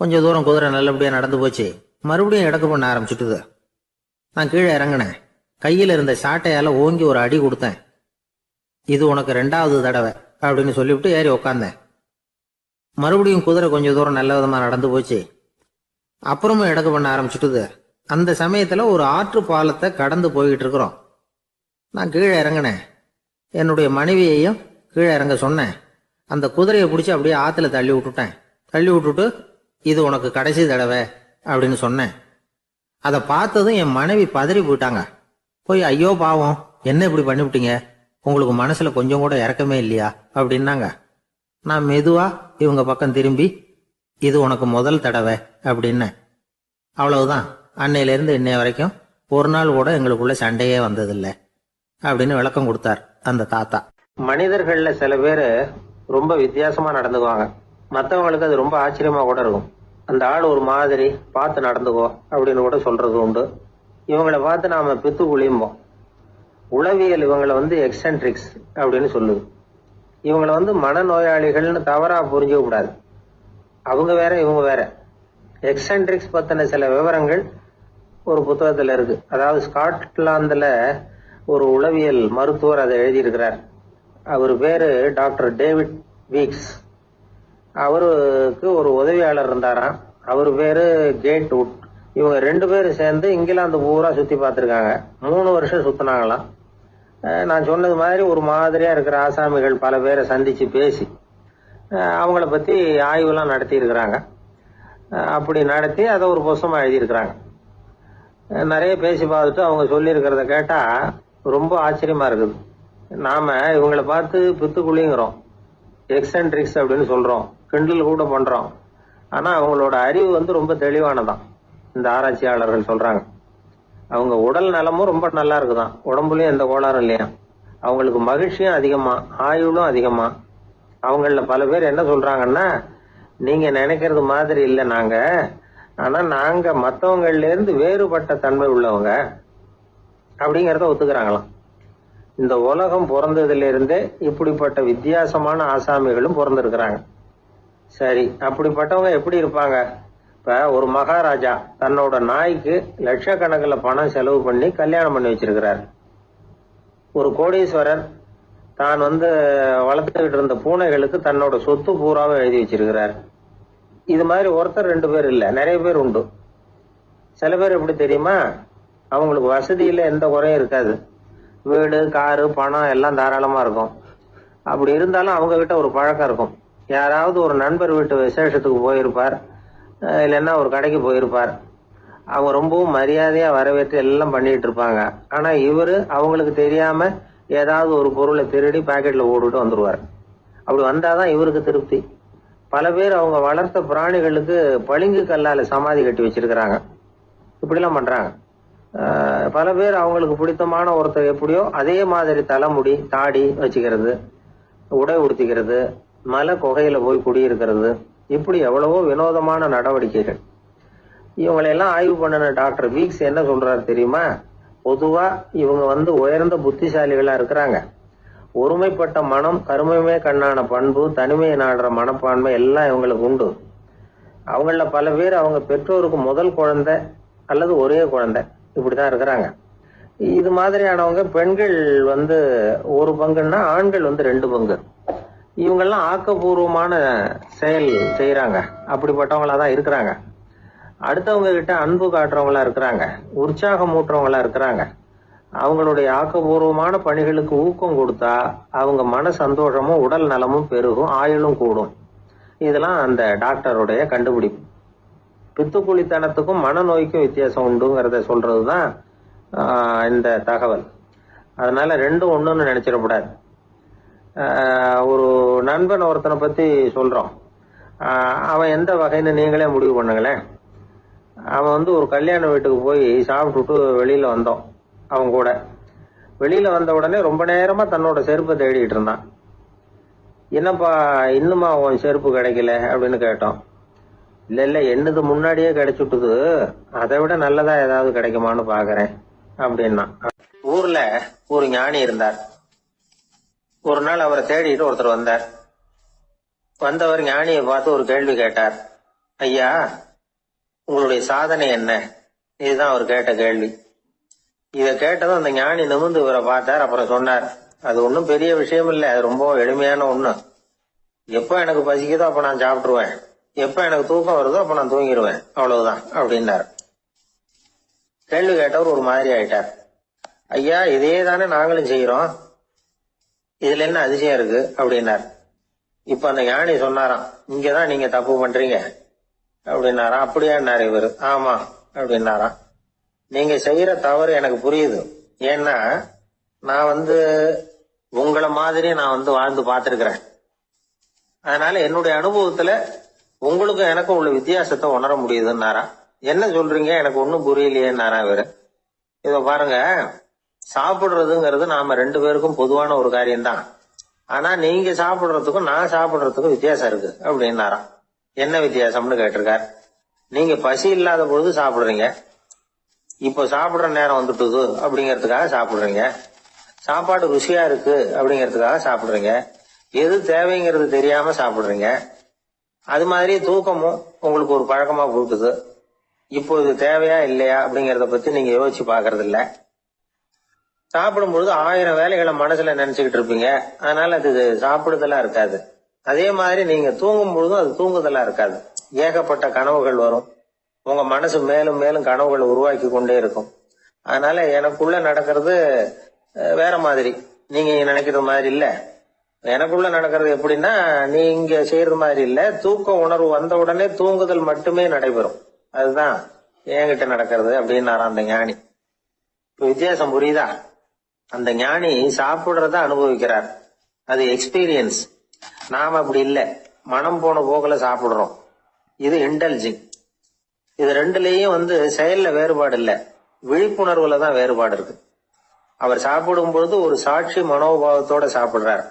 கொஞ்ச தூரம் குதிரை நல்லபடியா நடந்து போச்சு. மறுபடியும் எடக்கு பண்ண ஆரம்பிச்சுட்டுது. நான் கீழே இறங்கினேன். கையில் இருந்த சாட்டையால ஓங்கி ஒரு அடி கொடுத்தேன். இது உனக்கு 2வது தடவை அப்படின்னு சொல்லிவிட்டு ஏறி உக்காந்தேன். மறுபடியும் குதிரை கொஞ்ச தூரம் நல்ல விதமா நடந்து போச்சு. அப்புறமும் எடக்கு பண்ண ஆரம்பிச்சுட்டுது. அந்த சமயத்துல ஒரு ஆற்று பாலத்தை கடந்து போய்கிட்டு இருக்கிறோம். நான் கீழே இறங்கினேன். என்னுடைய மனைவியையும் கீழே இறங்க சொன்னேன். அந்த குதிரையை பிடிச்சி அப்படியே ஆத்துல தள்ளி விட்டுட்டேன். தள்ளி விட்டுட்டு, இது உனக்கு கடைசி தடவை அப்படின்னு சொன்னேன். அதை பார்த்ததும் என் மனைவி பதறி போயிட்டாங்க. போய், ஐயோ பாவம், என்ன இப்படி பண்ணிவிட்டீங்க, உங்களுக்கு மனசுல கொஞ்சம் கூட இறக்கமே இல்லையா அப்படின்னாங்க. நான் மெதுவா இவங்க பக்கம் திரும்பி, இது உனக்கு முதல் தடவை அப்படின்னேன். அவ்வளவுதான். அன்னையிலிருந்து இன்னைய வரைக்கும் ஒரு நாள் கூட எங்களுக்குள்ள சண்டையே வந்ததில்லை அப்படின்னு விளக்கம் கொடுத்தார் அந்த தாத்தா. மனிதர்கள்ல சில பேர் ரொம்ப வித்தியாசமா நடந்துக்குவாங்க. மற்றவங்களுக்கு அது ரொம்ப ஆச்சரியமா கூட இருக்கும். அந்த ஆள் ஒரு மாதிரி பார்த்து நடந்துக்கோ அப்படின்னு கூட சொல்றது உண்டு. இவங்களை பார்த்து நாம பித்து குளியும்போம். உளவியல் இவங்களை எக்ஸென்ட்ரிக்ஸ் அப்படின்னு சொல்லுது. இவங்களை மனநோயாளிகள்னு தவறா புரிஞ்சுக்க கூடாது. அவங்க வேற, இவங்க வேற. எக்ஸென்ட்ரிக்ஸ் பத்தின சில விவரங்கள் ஒரு புத்தகத்துல இருக்கு. அதாவது ஸ்காட்லாந்துல ஒரு உளவியல் மருத்துவர் அதை எழுதியிருக்கிறார். அவர் பேரு டாக்டர் டேவிட் வீக்ஸ். அவருக்கு ஒரு உதவியாளர் இருந்தாராம். அவர் பேரு கேட் வுட். இவங்க 2 பேரும் சேர்ந்து இங்கிலாந்து பூரா சுத்தி பார்த்திருக்காங்க. 3 வருஷம் சுத்தினாங்களாம். நான் சொன்னது மாதிரி ஒரு மாதிரியா இருக்கிற ஆசாமிகள் பல பேரை சந்திச்சு பேசி அவங்கள பத்தி ஆய்வுலாம் நடத்தி இருக்கிறாங்க. அப்படி நடத்தி அதை ஒரு புஸ்தகமா எழுதியிருக்கிறாங்க. நிறைய பேசி பார்த்துட்டு அவங்க சொல்லி இருக்கிறத கேட்டா ரொம்ப ஆச்சரியமா இருக்குது. நாம இவங்களை பார்த்து பித்துக்குழிங்கிறோம், எக்ஸென்ட்ரிக்ஸ் அப்படின்னு சொல்றோம், கிண்டல் கூட பண்றோம். ஆனா அவங்களோட அறிவு ரொம்ப தெளிவானதான். இந்த ஆராய்ச்சியாளர்கள் சொல்றாங்க. அவங்க உடல் நலமும் ரொம்ப நல்லா இருக்குதான். உடம்புலயும் எந்த கோளாறும் இல்லையா. அவங்களுக்கு மகிழ்ச்சியும் அதிகமா, ஆயுளும் அதிகமா. அவங்கள பல பேர் என்ன சொல்றாங்கன்னா, நீங்க நினைக்கிறது மாதிரி இல்லை நாங்க, ஆனா நாங்க மற்றவங்கள்ல இருந்து வேறுபட்ட தன்மை உள்ளவங்க அப்படிங்கிறத ஒத்துக்கிறாங்களாம். இந்த உலகம் பிறந்ததுல இருந்தே இப்படிப்பட்ட வித்தியாசமான ஆசாமிகளும் பிறந்திருக்கிறாங்க. சரி, அப்படிப்பட்டவங்க எப்படி இருப்பாங்க? இப்ப ஒரு மகாராஜா தன்னோட நாய்க்கு லட்சக்கணக்கில் பணம் செலவு பண்ணி கல்யாணம் பண்ணி வச்சிருக்கிறார். ஒரு கோடீஸ்வரர் தான் வளர்த்துக்கிட்டு இருந்த பூனைகளுக்கு தன்னோட சொத்து பூராவை எழுதி வச்சிருக்கிறார். இது மாதிரி ஒருத்தர் 2 பேர் இல்ல, நிறைய பேர் உண்டு. சில பேர் எப்படி தெரியுமா, அவங்களுக்கு வசதியில எந்த குறையும் இருக்காது. வீடு, காரு, பணம் எல்லாம் தாராளமா இருக்கும். அப்படி இருந்தாலும் அவங்க கிட்ட ஒரு பழக்கம் இருக்கும். யாராவது ஒரு நண்பர் வீட்டு விசேஷத்துக்கு போயிருப்பார், இல்லைன்னா ஒரு கடைக்கு போயிருப்பார். அவங்க ரொம்பவும் மரியாதையா வரவேற்று எல்லாம் பண்ணிட்டு இருப்பாங்க. ஆனா இவரு அவங்களுக்கு தெரியாம ஏதாவது ஒரு பொருளை திருடி பாக்கெட்ல ஓடிட்டு வந்துருவார். அப்படி வந்தாதான் இவருக்கு திருப்தி. பல பேர் அவங்க வளர்த்த பிராணிகளுக்கு பளிங்கு கல்லால சமாதி கட்டி வச்சிருக்கிறாங்க. இப்படிலாம் பண்றாங்க. பல பேர் அவங்களுக்கு பிடித்தமான ஒருத்தர் எப்படியோ அதே மாதிரி தலைமுடி, தாடி வச்சுக்கிறது, உடை உடுத்திக்கிறது, மலை குகையில போய் குடியிருக்கிறது, இப்படி எவ்வளவோ வினோதமான நடவடிக்கைகள். இவங்களையெல்லாம் ஆய்வு பண்ணின டாக்டர் வீக்ஸ் என்ன சொல்றாரு தெரியுமா? பொதுவா இவங்க உயர்ந்த புத்திசாலிகளா இருக்கிறாங்க. ஒருமைப்பட்ட மனம், கருமையுமே கண்ணான பண்பு, தனிமையை நாடுற மனப்பான்மை எல்லாம் இவங்களுக்கு உண்டு. அவங்கள பல பேர் அவங்க பெற்றோருக்கு முதல் குழந்தை அல்லது ஒரே குழந்தை இப்படிதான் இருக்கிறாங்க. இது மாதிரியானவங்க பெண்கள் ஒரு பங்குன்னா ஆண்கள் 2 பங்கு. இவங்கெல்லாம் ஆக்கப்பூர்வமான செயல் செய்யறாங்க. அப்படிப்பட்டவங்களா தான் இருக்கிறாங்க. அடுத்தவங்க கிட்ட அன்பு காட்டுறவங்களா இருக்கிறாங்க. உற்சாகம் ஊட்டுறவங்களா இருக்கிறாங்க. அவங்களுடைய ஆக்கப்பூர்வமான பணிகளுக்கு ஊக்கம் கொடுத்தா அவங்க மன சந்தோஷமும் உடல் நலமும் பெருகும், ஆயுளும் கூடும். இதெல்லாம் அந்த டாக்டருடைய கண்டுபிடிப்பு. பித்துக்குளித்தனத்துக்கும் மனநோய்க்கும் வித்தியாசம் உண்டுங்கிறத சொல்றதுதான் இந்த தகவல். அதனால ரெண்டும் ஒண்ணுன்னு நினைச்சிடக்கூடாது. ஒரு நண்பன் ஒருத்தனை பத்தி சொல்றோம். அவன் எந்த வகைன்னு நீங்களே முடிவு பண்ணுங்களேன். அவன் ஒரு கல்யாண வீட்டுக்கு போய் சாப்பிட்டுட்டு வெளியில வந்தோம். அவன் கூட வெளியில வந்த உடனே ரொம்ப நேரமா தன்னோட செருப்பை தேடிட்டு இருந்தான். என்னப்பா இன்னுமா உன் செருப்பு கிடைக்கல அப்படின்னு கேட்டோம். இல்ல என்னது முன்னாடியே கிடைச்சுட்டுது, அதை விட நல்லதா ஏதாவது கிடைக்குமான்னு பாக்குறேன் அப்படின்னா. ஊர்ல ஒரு ஞானி இருந்தார். ஒரு நாள் அவரை தேடிட்டு ஒருத்தர் வந்தார். வந்தவர் ஞானியை பார்த்து ஒரு கேள்வி கேட்டார். ஐயா, உங்களுடைய சாதனை என்ன? இதுதான் அவர் கேட்ட கேள்வி. இதை கேட்டதும் அந்த ஞானி நிமிர்ந்து இவரை பார்த்தார். அப்புறம் சொன்னார், அது ஒன்றும் பெரிய விஷயம் இல்லை, அது ரொம்ப எளிமையான ஒண்ணு. எப்ப எனக்கு பசிக்குதோ அப்ப நான் சாப்பிட்டுருவேன், எப்ப எனக்கு தூக்கம் வருதோ அப்ப நான் தூங்கிடுவேன், அவ்வளவுதான் அப்படின்னார். கேள்வி கேட்டவர் ஒரு மாதிரி ஆயிட்டார். ஐயா, இதே தானே நாங்களும் செய்யறோம், இதுல என்ன அதிசயம் இருக்கு அப்படின்னார். இப்ப அந்த ஞானி சொன்னாராம், இங்கதான் நீங்க தப்பு பண்றீங்க அப்படின்னாராம். அப்படியான்னாரு இவரு. ஆமா அப்படின்னாராம். நீங்க செய்யற தவறு எனக்கு புரியுது. ஏன்னா நான் உங்களை மாதிரி நான் வாழ்ந்து பார்த்திருக்கிறேன். அதனால என்னுடைய அனுபவத்துல உங்களுக்கும் எனக்கும் உள்ள வித்தியாசத்தை உணர முடியுதுன்னாரா. என்ன சொல்றீங்க, எனக்கு ஒன்னும் புரியலையேன்னாரா இவரு. இத பாருங்க, சாப்பிடுறதுங்கிறது நாம 2 பேருக்கும் பொதுவான ஒரு காரியம்தான். ஆனா நீங்க சாப்பிடுறதுக்கும் நான் சாப்பிடுறதுக்கும் வித்தியாசம் இருக்கு அப்படின்னாராம். என்ன வித்தியாசம்னு கேட்டிருக்கார். நீங்க பசி இல்லாத பொழுது சாப்பிடுறீங்க, இப்போ சாப்பிடுற நேரம் வந்துட்டுது அப்படிங்கறதுக்காக சாப்பிடுறீங்க. சாப்பாடு ருசியா இருக்கு அப்படிங்கறதுக்காக சாப்பிடுறீங்க. எது தேவைங்கிறது தெரியாம சாப்பிடுறீங்க. அது மாதிரி தூக்கமும் உங்களுக்கு ஒரு பழக்கமா போட்டுது. இப்போ இது தேவையா இல்லையா அப்படிங்கறத பத்தி நீங்க யோசிச்சு பாக்குறது இல்ல. சாப்பிடும் பொழுது 1000 வேலைகளை மனசுல நினைச்சுக்கிட்டு இருப்பீங்க. அதனால அது சாப்பிடுதலா இருக்காது. அதே மாதிரி நீங்க தூங்கும் பொழுதும் அது தூங்குதலா இருக்காது. ஏகப்பட்ட கனவுகள் வரும். உங்க மனசு மேலும் மேலும் கனவுகளை உருவாக்கி கொண்டே இருக்கும். அதனால எனக்குள்ள நடக்கிறது வேற மாதிரி, நீங்க நினைக்கிற மாதிரி இல்ல. எனக்குள்ள நடக்கிறது எப்படின்னா, நீங்க செய்யறது மாதிரி இல்ல. தூக்க உணர்வு வந்த உடனே தூங்குதல் மட்டுமே நடைபெறும். அதுதான் என்கிட்ட நடக்கிறது அப்படின்னாராம் அந்த ஞானி. இப்ப வித்தியாசம் புரியுதா? அந்த ஞானி சாப்பிடுறத அனுபவிக்கிறார், அது எக்ஸ்பீரியன்ஸ். நாம அப்படி இல்ல, மனம் போன போக்குல சாப்பிடுறோம். இது இன்டெலிஜிங். இது ரெண்டுலயும் செயல்ல வேறுபாடு இல்ல, விழிப்புணர்வுல தான் வேறுபாடு இருக்கு. அவர் சாப்பிடும் பொழுது ஒரு சாட்சி மனோபாவத்தோட சாப்பிடுறார்.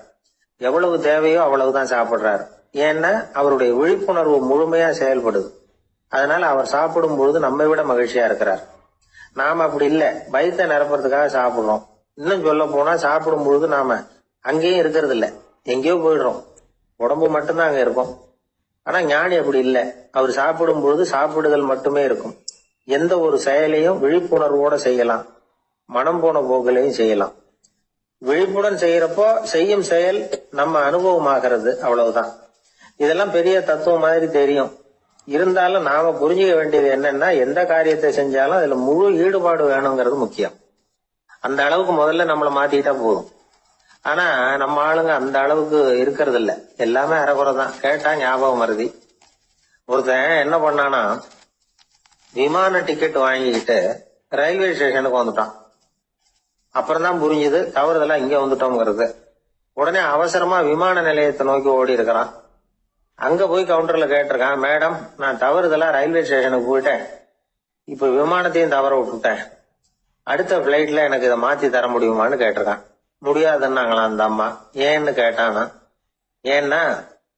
எவ்வளவு தேவையோ அவ்வளவுதான் சாப்பிடுறார். ஏன்னா அவருடைய விழிப்புணர்வு முழுமையா செயல்படுது. அதனால அவர் சாப்பிடும் பொழுது நம்மை விட மகிழ்ச்சியா இருக்கிறார். நாம அப்படி இல்ல, வயிற்றை நிரப்புறதுக்காக சாப்பிடுறோம். இன்னும் சொல்ல போனா சாப்பிடும் பொழுது நாம அங்கேயும் இருக்கிறது இல்ல, எங்கேயோ போயிடுறோம். உடம்பு மட்டும்தான் அங்க இருக்கும். ஆனா ஞானி அப்படி இல்லை. அவர் சாப்பிடும் பொழுது சாப்பிடுதல் மட்டுமே இருக்கும். எந்த ஒரு செயலையும் விழிப்புணர்வோட செய்யலாம், மனம் போன போக்கிலையும் செய்யலாம். விழிப்புடன் செய்யறப்போ செய்யும் செயல் நம்ம அனுபவமாகிறது, அவ்வளவுதான். இதெல்லாம் பெரிய தத்துவம் மாதிரி தெரியும். இருந்தாலும் நாம புரிஞ்சுக்க வேண்டியது என்னன்னா, எந்த காரியத்தை செஞ்சாலும் அதுல முழு ஈடுபாடு வேணுங்கிறது முக்கியம். அந்த அளவுக்கு முதல்ல நம்மளை மாத்திக்கிட்டா போதும். ஆனா நம்ம ஆளுங்க அந்த அளவுக்கு இருக்கிறது இல்ல, எல்லாமே அரைகுறை தான். கேட்டா ஞாபகம் மருதி. ஒருத்தன் என்ன பண்ணானா, விமான டிக்கெட் வாங்கிக்கிட்டு ரயில்வே ஸ்டேஷனுக்கு வந்துட்டான். அப்புறம் தான் புரிஞ்சுது தவறுதெல்லாம் இங்க வந்துட்டோம்ங்கிறது. உடனே அவசரமா விமான நிலையத்தை நோக்கி ஓடி இருக்கிறான். அங்க போய் கவுண்டர்ல கேட்டிருக்கான், மேடம் நான் தவறுதெல்லாம் ரயில்வே ஸ்டேஷனுக்கு போயிட்டேன், இப்ப விமானத்தையும் தவற விட்டுட்டேன், அடுத்த பிளைட்ல எனக்கு இதை மாத்தி தர முடியுமான்னு கேட்டிருக்கான். முடியாதுன்னாங்களாம் அந்த அம்மா. ஏன்னு கேட்டானா, ஏன்னா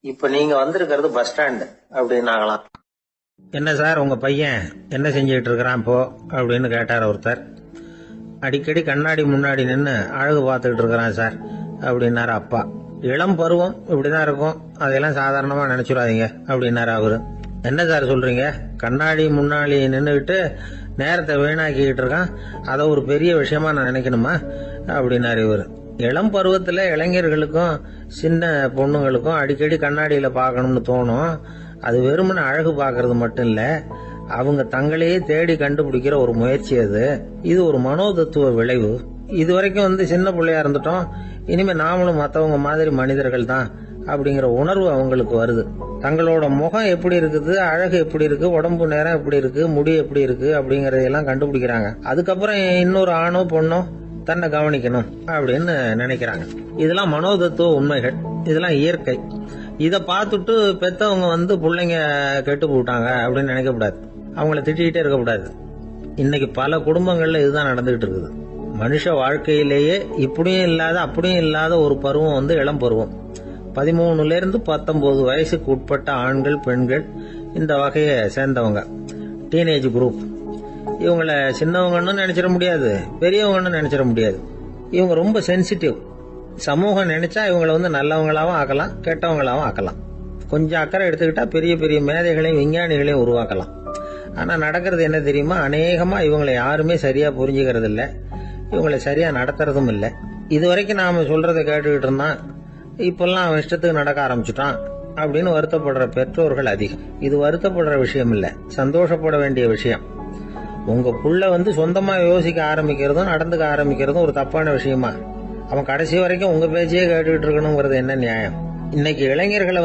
இப்ப நீங்க வந்திருக்கிறது பஸ் ஸ்டாண்டு அப்படின்னாங்களாம். என்ன சார் உங்க பையன் என்ன செஞ்சுக்கிட்டு இருக்கிறான் இப்போ அப்படின்னு கேட்டார் ஒருத்தர். அடிக்கடி கண்ணாடி முன்னாடி நின்று அழகு பார்த்துக்கிட்டு இருக்கிறான் சார் அப்படின்னாரு அப்பா. இளம் பருவம் இப்படிதான் இருக்கும், அதையெல்லாம் சாதாரணமா நினைச்சுடாதீங்க அப்படின்னாரு அவரு. என்ன சார் சொல்றீங்க, கண்ணாடி முன்னாடி நின்றுக்கிட்டு நேரத்தை வீணாக்கிக்கிட்டு இருக்கான், அதை ஒரு பெரிய விஷயமா நான் நினைக்கணுமா அப்படின்னாரு இவர். இளம் பருவத்துல இளைஞர்களுக்கும் சின்ன பொண்ணுங்களுக்கும் அடிக்கடி கண்ணாடியில பார்க்கணும்னு தோணும். அது வெறுமனே அழகு பார்க்கறது மட்டும் இல்ல, அவங்க தங்களையே தேடி கண்டுபிடிக்கிற ஒரு முயற்சி அது. இது ஒரு மனோதத்துவ விளைவு. இது வரைக்கும் சின்ன பிள்ளையா இருந்துட்டோம், இனிமே நாமளும் மற்றவங்க மாதிரி மனிதர்கள் தான் அப்படிங்கிற உணர்வு அவங்களுக்கு வருது. தங்களோட முகம் எப்படி இருக்குது, அழகு எப்படி இருக்கு, உடம்பு நேரம் எப்படி இருக்கு, முடி எப்படி இருக்கு அப்படிங்கறதெல்லாம் கண்டுபிடிக்கிறாங்க. அதுக்கப்புறம் இன்னொரு ஆணோ பொண்ணோ தன்னை கவனிக்கணும் அப்படின்னு நினைக்கிறாங்க. இதெல்லாம் மனோதத்துவ உண்மைகள், இதெல்லாம் இயற்கை. இதை பார்த்துட்டு பெத்தவங்க பிள்ளைங்க கெட்டு போட்டாங்க அப்படின்னு நினைக்கக்கூடாது, அவங்கள திட்டிகிட்டே இருக்கக்கூடாது. இன்னைக்கு பல குடும்பங்கள்ல இதுதான் நடந்துகிட்டு இருக்குது. மனுஷ வாழ்க்கையிலேயே இப்படியும் இல்லாத அப்படியும் இல்லாத ஒரு பருவம் இளம் பருவம். 13ல இருந்து 19 வயசுக்கு உட்பட்ட ஆண்கள் பெண்கள் இந்த வகையை சேர்ந்தவங்க, டீனேஜ் குரூப். இவங்கள சின்னவங்கன்னு நினைச்சிட முடியாது, பெரியவங்கன்னு நினைச்சிட முடியாது. இவங்க ரொம்ப சென்சிட்டிவ். சமூகம் நினைச்சா இவங்களை நல்லவங்களாவும் ஆக்கலாம், கெட்டவங்களாவும் ஆக்கலாம். கொஞ்சம் அக்கறை எடுத்துக்கிட்டா பெரிய பெரிய மேதைகளையும் விஞ்ஞானிகளையும் உருவாக்கலாம். ஆனா நடக்கிறது என்ன தெரியுமா, அநேகமா இவங்களை யாருமே சரியா புரிஞ்சுக்கிறது இல்ல, இவங்களை சரியா நடத்துறதும் இல்லை. இது வரைக்கும் நாம சொல்றதை கேட்டுக்கிட்டு இருந்தான், இப்பெல்லாம் அவன் இஷ்டத்துக்கு நடக்க ஆரம்பிச்சுட்டான் அப்படின்னு வருத்தப்படுற பெற்றோர்கள் அதிகம். இது வருத்தப்படுற விஷயம் இல்ல, சந்தோஷப்பட வேண்டிய விஷயம். உங்க புள்ள சொந்தமா யோசிக்க ஆரம்பிக்கிறதும் நடந்துக்க ஆரம்பிக்கிறதும் ஒரு தப்பான விஷயமா? அவன் கடைசி வரைக்கும் உங்க பேச்சையே கேட்டுக்கிட்டு இருக்கணுங்கிறது என்ன நியாயம்? இன்னைக்கு இளைஞர்களை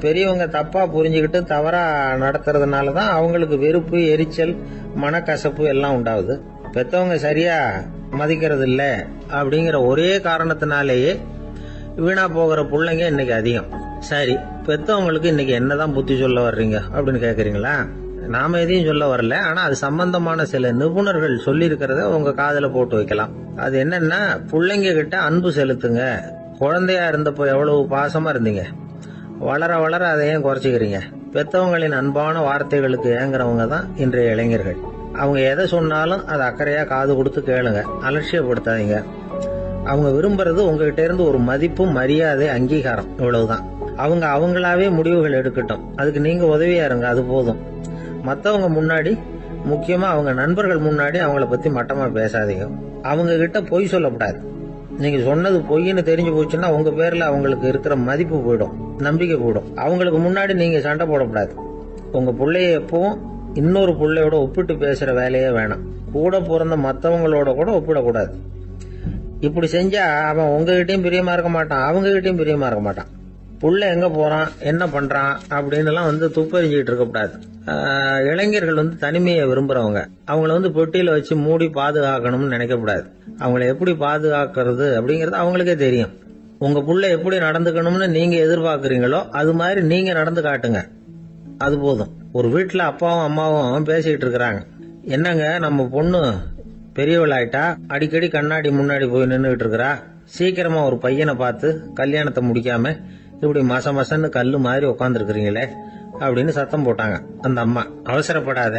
பெரியவங்க தப்பா புரிஞ்சுக்கிட்டு தவறா நடத்துறதுனாலதான் அவங்களுக்கு வெறுப்பு, எரிச்சல், மனக்கசப்பு எல்லாம் உண்டாகுது. பெத்தவங்க சரியா மதிக்கிறது இல்ல அப்படிங்கிற ஒரே காரணத்தினாலேயே வீணா போகிற பிள்ளைங்க இன்னைக்கு அதிகம். சரி, பெத்தவங்களுக்கு இன்னைக்கு என்னதான் புத்தி சொல்ல வர்றீங்க அப்படின்னு கேக்குறீங்களா? நாம எதையும் சொல்ல வரல, ஆனா அது சம்பந்தமான சில நிபுணர்கள் சொல்லி இருக்கிறத உங்க காதுல போட்டு வைக்கலாம். அது என்னன்னா, பிள்ளைங்க கிட்ட அன்பு செலுத்துங்க. குழந்தையா இருந்தப்போ எவ்வளவு பாசமா இருந்தீங்க, வளர வளர அதை ஏன் குறைச்சிக்கிறீங்க? பெத்தவங்களின் அன்பான வார்த்தைகளுக்கு ஏங்குறவங்க தான் இன்றைய இளைஞர்கள். அவங்க எதை சொன்னாலும் அதை அக்கறையா காது கொடுத்து கேளுங்க, அலட்சியப்படுத்தாதீங்க. அவங்க விரும்புறது உங்ககிட்ட இருந்து ஒரு மதிப்பு, மரியாதை, அங்கீகாரம், இவ்வளவுதான். அவங்க அவங்களாவே முடிவுகள் எடுக்கட்டும், அதுக்கு நீங்க உதவியா இருங்க, அது போதும். மத்தவங்க முன்னாடி, முக்கியமா அவங்க நண்பர்கள் முன்னாடி அவங்கள பத்தி மட்டமா பேசாதீங்க. அவங்க கிட்ட பொய் சொல்லக்கூடாது. நீங்க சொன்னது பொய்ன்னு தெரிஞ்சு போச்சுன்னா உங்க பேர்ல அவங்களுக்கு இருக்கிற மதிப்பு போயிடும், நம்பிக்கை போயிடும். அவங்களுக்கு முன்னாடி நீங்க சண்டை போடக்கூடாது. உங்க பிள்ளைய எப்பவும் இன்னொரு பிள்ளையோட ஒப்பிட்டு பேசுற வேலையே வேணாம். கூட பிறந்த மத்தவங்களோட கூட ஒப்பிடக்கூடாது. இப்படி செஞ்சா அவன் உங்ககிட்டயும் பிரியமா இருக்க மாட்டான், அவங்க கிட்டயும் பிரியமா இருக்க மாட்டான். புள்ள எங்க போறான், என்ன பண்றான் அப்படின்னு எல்லாம் துப்பறிஞ்சிட்டு இருக்க கூடாது. இளைஞர்கள் தனிமையை விரும்புறவங்க. அவங்கள பெட்டியில வச்சு மூடி பாதுகாக்கணும்னு நினைக்க கூடாது. அவங்கள எப்படி பாதுகாக்கிறது அப்படிங்கறது அவங்களுக்கே தெரியும். உங்க புள்ள எப்படி நடந்துக்கணும்னு நீங்க எதிர்பார்க்கறீங்களோ அது மாதிரி நீங்க நடந்து காட்டுங்க, அது போதும். ஒரு வீட்டுல அப்பாவும் அம்மாவும் பேசிட்டு இருக்கிறாங்க. என்னங்க, நம்ம பொண்ணு பெரியவளாயிட்டா, அடிக்கடி கண்ணாடி முன்னாடி போய் நின்றுகிட்டு இருக்கிறா, சீக்கிரமா ஒரு பையனை பார்த்து கல்யாணத்தை முடிக்காம இப்படி மசன்னு கல்லு மாதிரி உட்காந்துருக்கிறீங்களே அப்படின்னு சத்தம் போட்டாங்க அந்த அம்மா. அவசரப்படாத,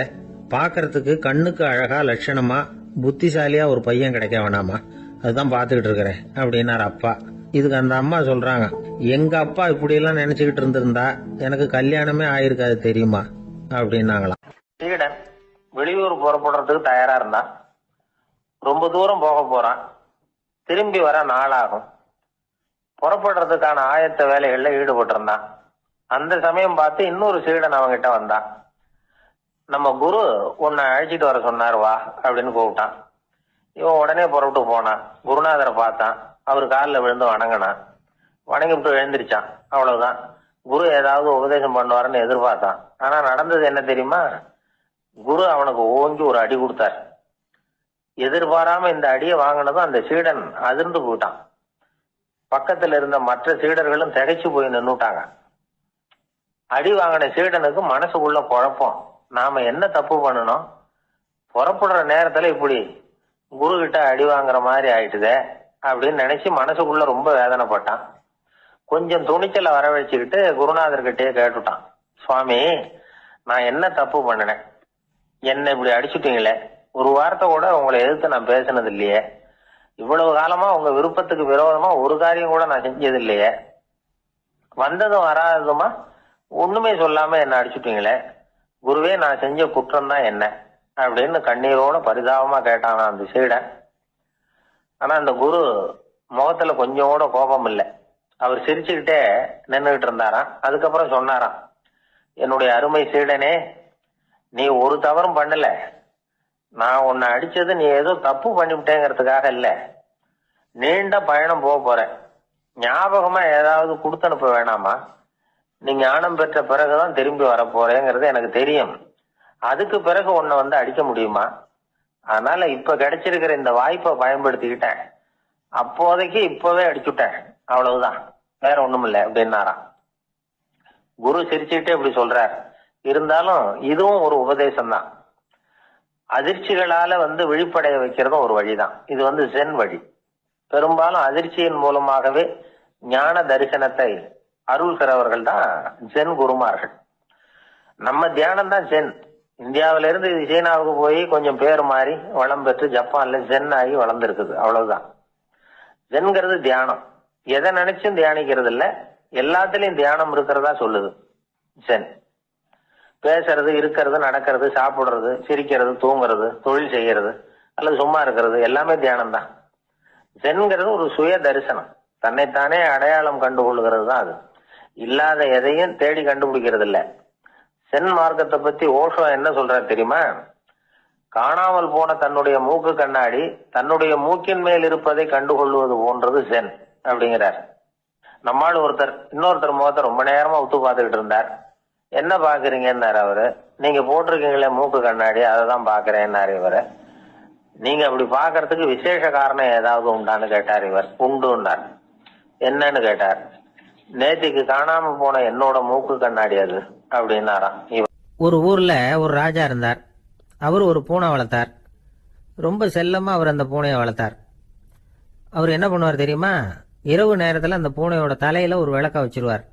பாக்கிறதுக்கு கண்ணுக்கு அழகா லட்சணமா புத்திசாலியா ஒரு பையன் கிடைக்க வேணாமா, அதுதான் பாத்துக்கிட்டு இருக்கிறேன் அப்படின்னாரு அப்பா. இதுக்கு அந்த அம்மா சொல்றாங்க, எங்க அப்பா இப்படி எல்லாம் நினைச்சுக்கிட்டு இருந்திருந்தா எனக்கு கல்யாணமே ஆயிருக்காது தெரியுமா அப்படின்னாங்களாம். சீடன் வெளியூர் புறப்படுறதுக்கு தயாரா இருந்தான். ரொம்ப தூரம் போக போறான், திரும்பி வர நாளாகும். புறப்படுறதுக்கான ஆயத்த வேலைகள்ல ஈடுபட்டு இருந்தான். அந்த சமயம் பார்த்து இன்னொரு சீடன் அவங்கிட்ட வந்தான். நம்ம குரு உன்னை அழைச்சிட்டு வர சொன்னார், வா அப்படின்னு கூப்பிட்டான். இவன் உடனே புறப்பட்டு போனான். குருநாதரை பார்த்தான், அவர் காலில் விழுந்து வணங்கினான். வணங்கிவிட்டு எழுந்திரிச்சான். அவ்வளவுதான். குரு ஏதாவது உபதேசம் பண்ணுவாருன்னு எதிர்பார்த்தான். ஆனா நடந்தது என்ன தெரியுமா? குரு அவனுக்கு ஓங்கி ஒரு அடி கொடுத்தார். எதிர்பாராம இந்த அடியை வாங்கினதும் அந்த சீடன் அதிர்ந்து போயிட்டான். பக்கத்துல இருந்த மற்ற சீடர்களும் திகைச்சு போய் நின்னுட்டாங்க. அடி வாங்கின சீடனுக்கு மனசுக்குள்ள குழப்பம், நாம என்ன தப்பு பண்ணணும், புறப்படுற நேரத்துல இப்படி குரு கிட்ட அடி வாங்குற மாதிரி ஆயிட்டுதே அப்படின்னு நினைச்சு மனசுக்குள்ள ரொம்ப வேதனைப்பட்டான். கொஞ்சம் துணிச்சலை வரவழைச்சுக்கிட்டு குருநாதர்கிட்டே கேட்டுட்டான், சுவாமி, நான் என்ன தப்பு பண்ணினேன்? என்ன இப்படி அடிச்சுட்டீங்களே, ஒரு வார்த்தை கூட உங்களை எதிர்த்து நான் பேசினது இல்லையே, இவ்வளவு காலமா உங்க விருப்பத்துக்கு விரோதமா ஒரு காரியம் கூட நான் செஞ்சது இல்லையே, வந்ததும் வராததுமா ஒண்ணுமே சொல்லாம என்ன அடிச்சுட்டீங்களே, குருவே நான் செஞ்ச குற்றம் தான் என்ன அப்படின்னு கண்ணீரோட பரிதாபமா கேட்டானா அந்த சீடன். ஆனா அந்த குரு முகத்துல கொஞ்சம் கூட கோபம் இல்லை. அவர் சிரிச்சுக்கிட்டே நின்றுகிட்டு இருந்தாராம். அதுக்கப்புறம் சொன்னாராம், என்னுடைய அருமை சீடனே, நீ ஒரு தவறும் பண்ணல. நான் உன்னை அடிச்சது நீ ஏதோ தப்பு பண்ணிவிட்டேங்கிறதுக்காக இல்ல. நீண்ட பயணம் போக போற, ஞாபகமா ஏதாவது கொடுத்து அனுப்ப வேணாமா? நீ ஞானம் பெற்ற பிறகுதான் திரும்பி வர போறேங்கிறது எனக்கு தெரியும். அதுக்கு பிறகு உன்னை வந்து அடிக்க முடியுமா? அதனால இப்ப கிடைச்சிருக்கிற இந்த வாய்ப்பை பயன்படுத்திக்கிட்டேன். அப்போதைக்கு இப்பவே அடிச்சுட்டேன், அவ்வளவுதான், வேற ஒண்ணும் இல்லை அப்படின்னாராம். குரு சிரிச்சுக்கிட்டே இப்படி சொல்றார். இருந்தாலும் இதுவும் ஒரு உபதேசம் தான். அதிர்ச்சிகளால வந்து விழிப்படைய வைக்கிறதும் ஒரு வழிதான். இது வந்து ஜென் வழி. பெரும்பாலும் அதிர்ச்சியின் மூலமாகவே ஞான தரிசனத்தை அருள்கிறவர்கள் தான் ஜென் குருமார்கள். நம்ம தியானம் தான் ஜென். இந்தியாவில இருந்து இது சீனாவுக்கு போய் கொஞ்சம் பேர் மாறி வளம் பெற்று ஜப்பான்ல ஜென் ஆகி வளர்ந்துருக்குது, அவ்வளவுதான். ஜென்கிறது தியானம். எதை நினைச்சும் தியானிக்கிறது இல்ல, எல்லாத்துலயும் தியானம் இருக்கிறதா சொல்லுது ஜென். பேசுறது, இருக்கிறது, நடக்கிறது, சாப்பிடுறது, சிரிக்கிறது, தூங்குறது, தொழில் செய்யறது அல்லது சும்மா இருக்கிறது எல்லாமே தியானம் தான். ஜென்கிறது ஒரு சுய தரிசனம், தன்னைத்தானே அடையாளம் கண்டுகொள்கிறது தான் அது. இல்லாத எதையும் தேடி கண்டுபிடிக்கிறது இல்ல. சென் மார்க்கத்தை பத்தி ஓஷோ என்ன சொல்றாரு தெரியுமா? காணாமல் போன தன்னுடைய மூக்கு கண்ணாடி தன்னுடைய மூக்கின் மேல் இருப்பதை கண்டுகொள்வது போன்றது சென் அப்படிங்கிறார். நம்மால் இன்னொருத்தர் முகத்தை ரொம்ப நேரமா உத்து பார்த்துக்கிட்டு இருந்தார். என்ன பாக்குறீங்கன்னாரு அவரு. நீங்க போட்டிருக்கீங்களே மூக்கு கண்ணாடி, அதை தான் பாக்குறேன்னாரு இவரு. நீங்க அப்படி பாக்குறதுக்கு விசேஷ காரணம் ஏதாவது உண்டான்னு கேட்டார் இவர். உண்டுன்னார். என்னன்னு கேட்டார். நேத்திக்கு காணாம போன என்னோட மூக்கு கண்ணாடி அது அப்படின்னாராம் இவர். ஒரு ஊர்ல ஒரு ராஜா இருந்தார். அவர் ஒரு பூனை வளர்த்தார். ரொம்ப செல்லமா அவர் அந்த பூனையை வளர்த்தார். அவர் என்ன பண்ணுவார் தெரியுமா? இரவு நேரத்துல அந்த பூனையோட தலையில ஒரு விளக்க வச்சிருவார்.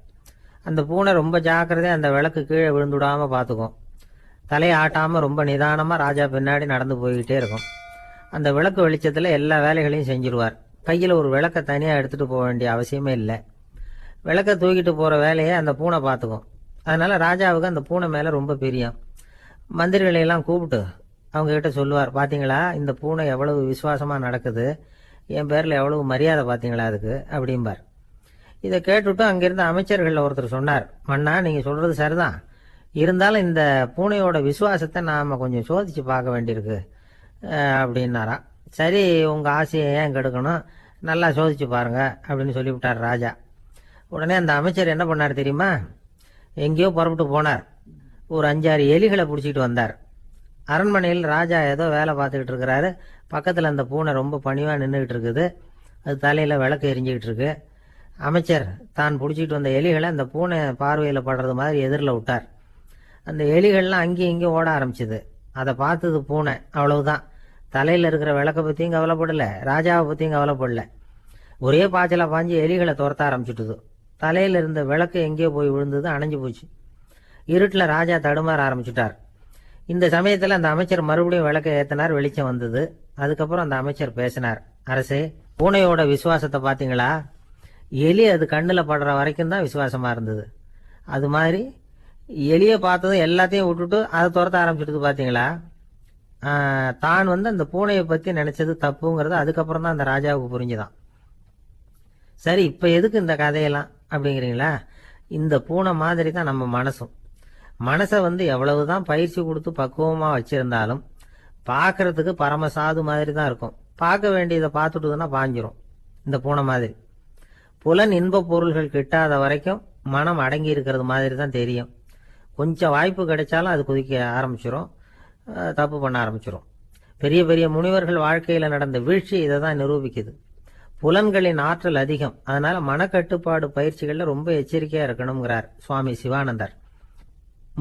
அந்த பூனை ரொம்ப ஜாக்கிரதையா அந்த விளக்கு கீழே விழுந்துடாம பாத்துக்கும். தலையை ஆட்டாம ரொம்ப நிதானமா ராஜா பின்னாடி நடந்து போய்கிட்டே இருக்கும். அந்த விளக்கு வெளிச்சத்துல எல்லா வேலைகளையும் செஞ்சிருவார். கையில ஒரு விளக்க தனியா எடுத்துட்டு போக வேண்டிய அவசியமே இல்லை. விளக்க தூக்கிட்டு போற வேலையை அந்த பூனை பார்த்துக்கும். அதனால ராஜாவுக்கு அந்த பூனை மேல ரொம்ப பிரியம். மந்திரிகளை எல்லாம் கூப்பிட்டு அவங்க கிட்ட சொல்லுவார், பாத்தீங்களா இந்த பூனை எவ்வளவு விசுவாசமா நடக்குது, என் பேர்ல எவ்வளவு மரியாதை பாத்தீங்களா அதுக்கு அப்படிம்பார். இதை கேட்டுவிட்டு அங்கிருந்த அமைச்சர்கள் ஒருத்தர் சொன்னார், மன்னா நீங்க சொல்றது சரிதான், இருந்தாலும் இந்த பூனையோட விசுவாசத்தை நாம கொஞ்சம் சோதிச்சு பார்க்க வேண்டியிருக்கு அப்படின்னாராம். சரி, உங்க ஆசையை ஏன் கெடுக்கணும், நல்லா சோதிச்சு பாருங்க அப்படின்னு சொல்லிவிட்டார் ராஜா. உடனே அந்த அமைச்சர் என்ன பண்ணார் தெரியுமா? எங்கேயோ புறப்பட்டு போனார். ஒரு 5-6 எலிகளை பிடிச்சிட்டு வந்தார். அரண்மனையில் ராஜா ஏதோ வேலை பார்த்துக்கிட்டு இருக்கிறாரு. பக்கத்தில் அந்த பூனை ரொம்ப பணிவா நின்றுகிட்டு இருக்குது. அது தலையில விளக்கு எரிஞ்சுக்கிட்டு இருக்கு. அமைச்சர் தான் பிடிச்சிட்டு வந்த எலிகளை அந்த பூனை பார்வையில் படுறது மாதிரி எதிரில் விட்டார். அந்த எலிகள்லாம் அங்கேயும் இங்கேயும் ஓட ஆரம்பிச்சுது. அதை பார்த்தது பூனை, அவ்வளவுதான். தலையில இருக்கிற விளக்கை பற்றியும் கவலைப்படல, ராஜாவை பற்றியும் கவலைப்படல. ஒரே பாய்ச்சலா பாஞ்சு எலிகளை துரத்த ஆரம்பிச்சுட்டுது. தலையில இருந்த விளக்கு எங்கேயோ போய் விழுந்தது, அணைஞ்சு போச்சு. இருட்டுல ராஜா தடுமாற ஆரம்பிச்சுட்டார். இந்த சமயத்துல அந்த அமைச்சர் மறுபடியும் விளக்கை ஏத்தினார். வெளிச்சம் வந்தது. அதுக்கப்புறம் அந்த அமைச்சர் பேசினார். அரசே, பூனையோட விசுவாசத்தை பாத்தீங்களா? எலி அது கண்ணுல படுற வரைக்கும் தான் விசுவாசமா இருந்தது. அது மாதிரி எலியை பார்த்ததும் எல்லாத்தையும் விட்டுட்டு அதை துரத்த ஆரம்பிச்சுட்டு பாத்தீங்களா? தான் அந்த பூனையை பத்தி நினைச்சது தப்புங்கிறது அதுக்கப்புறம் தான் அந்த ராஜாவுக்கு புரிஞ்சுதான். சரி, இப்ப எதுக்கு இந்த கதையெல்லாம் அப்படிங்கிறீங்களா? இந்த பூனை மாதிரி தான் நம்ம மனசும். மனசை எவ்வளவுதான் பயிற்சி கொடுத்து பக்குவமா வச்சிருந்தாலும் பார்க்கறதுக்கு பரமசாது மாதிரி தான் இருக்கும். பார்க்க வேண்டியதை பார்த்துட்டுதுன்னா பாஞ்சிரும். இந்த பூனை மாதிரி புலன் இன்ப பொருள்கள் கிட்டாத வரைக்கும் மனம் அடங்கி இருக்கிறது மாதிரி தான் தெரியும். கொஞ்சம் வாய்ப்பு கிடைச்சாலும் அது குதிக்க ஆரம்பிச்சிரும், தப்பு பண்ண ஆரம்பிச்சிரும். பெரிய பெரிய முனிவர்கள் வாழ்க்கையில நடந்த வீழ்ச்சி இதை தான் நிரூபிக்குது. புலன்களின் ஆற்றல் அதிகம். அதனால மனக்கட்டுப்பாடு பயிற்சிகள்ல ரொம்ப எச்சரிக்கையா இருக்கணுங்கிறார் சுவாமி சிவானந்தர்.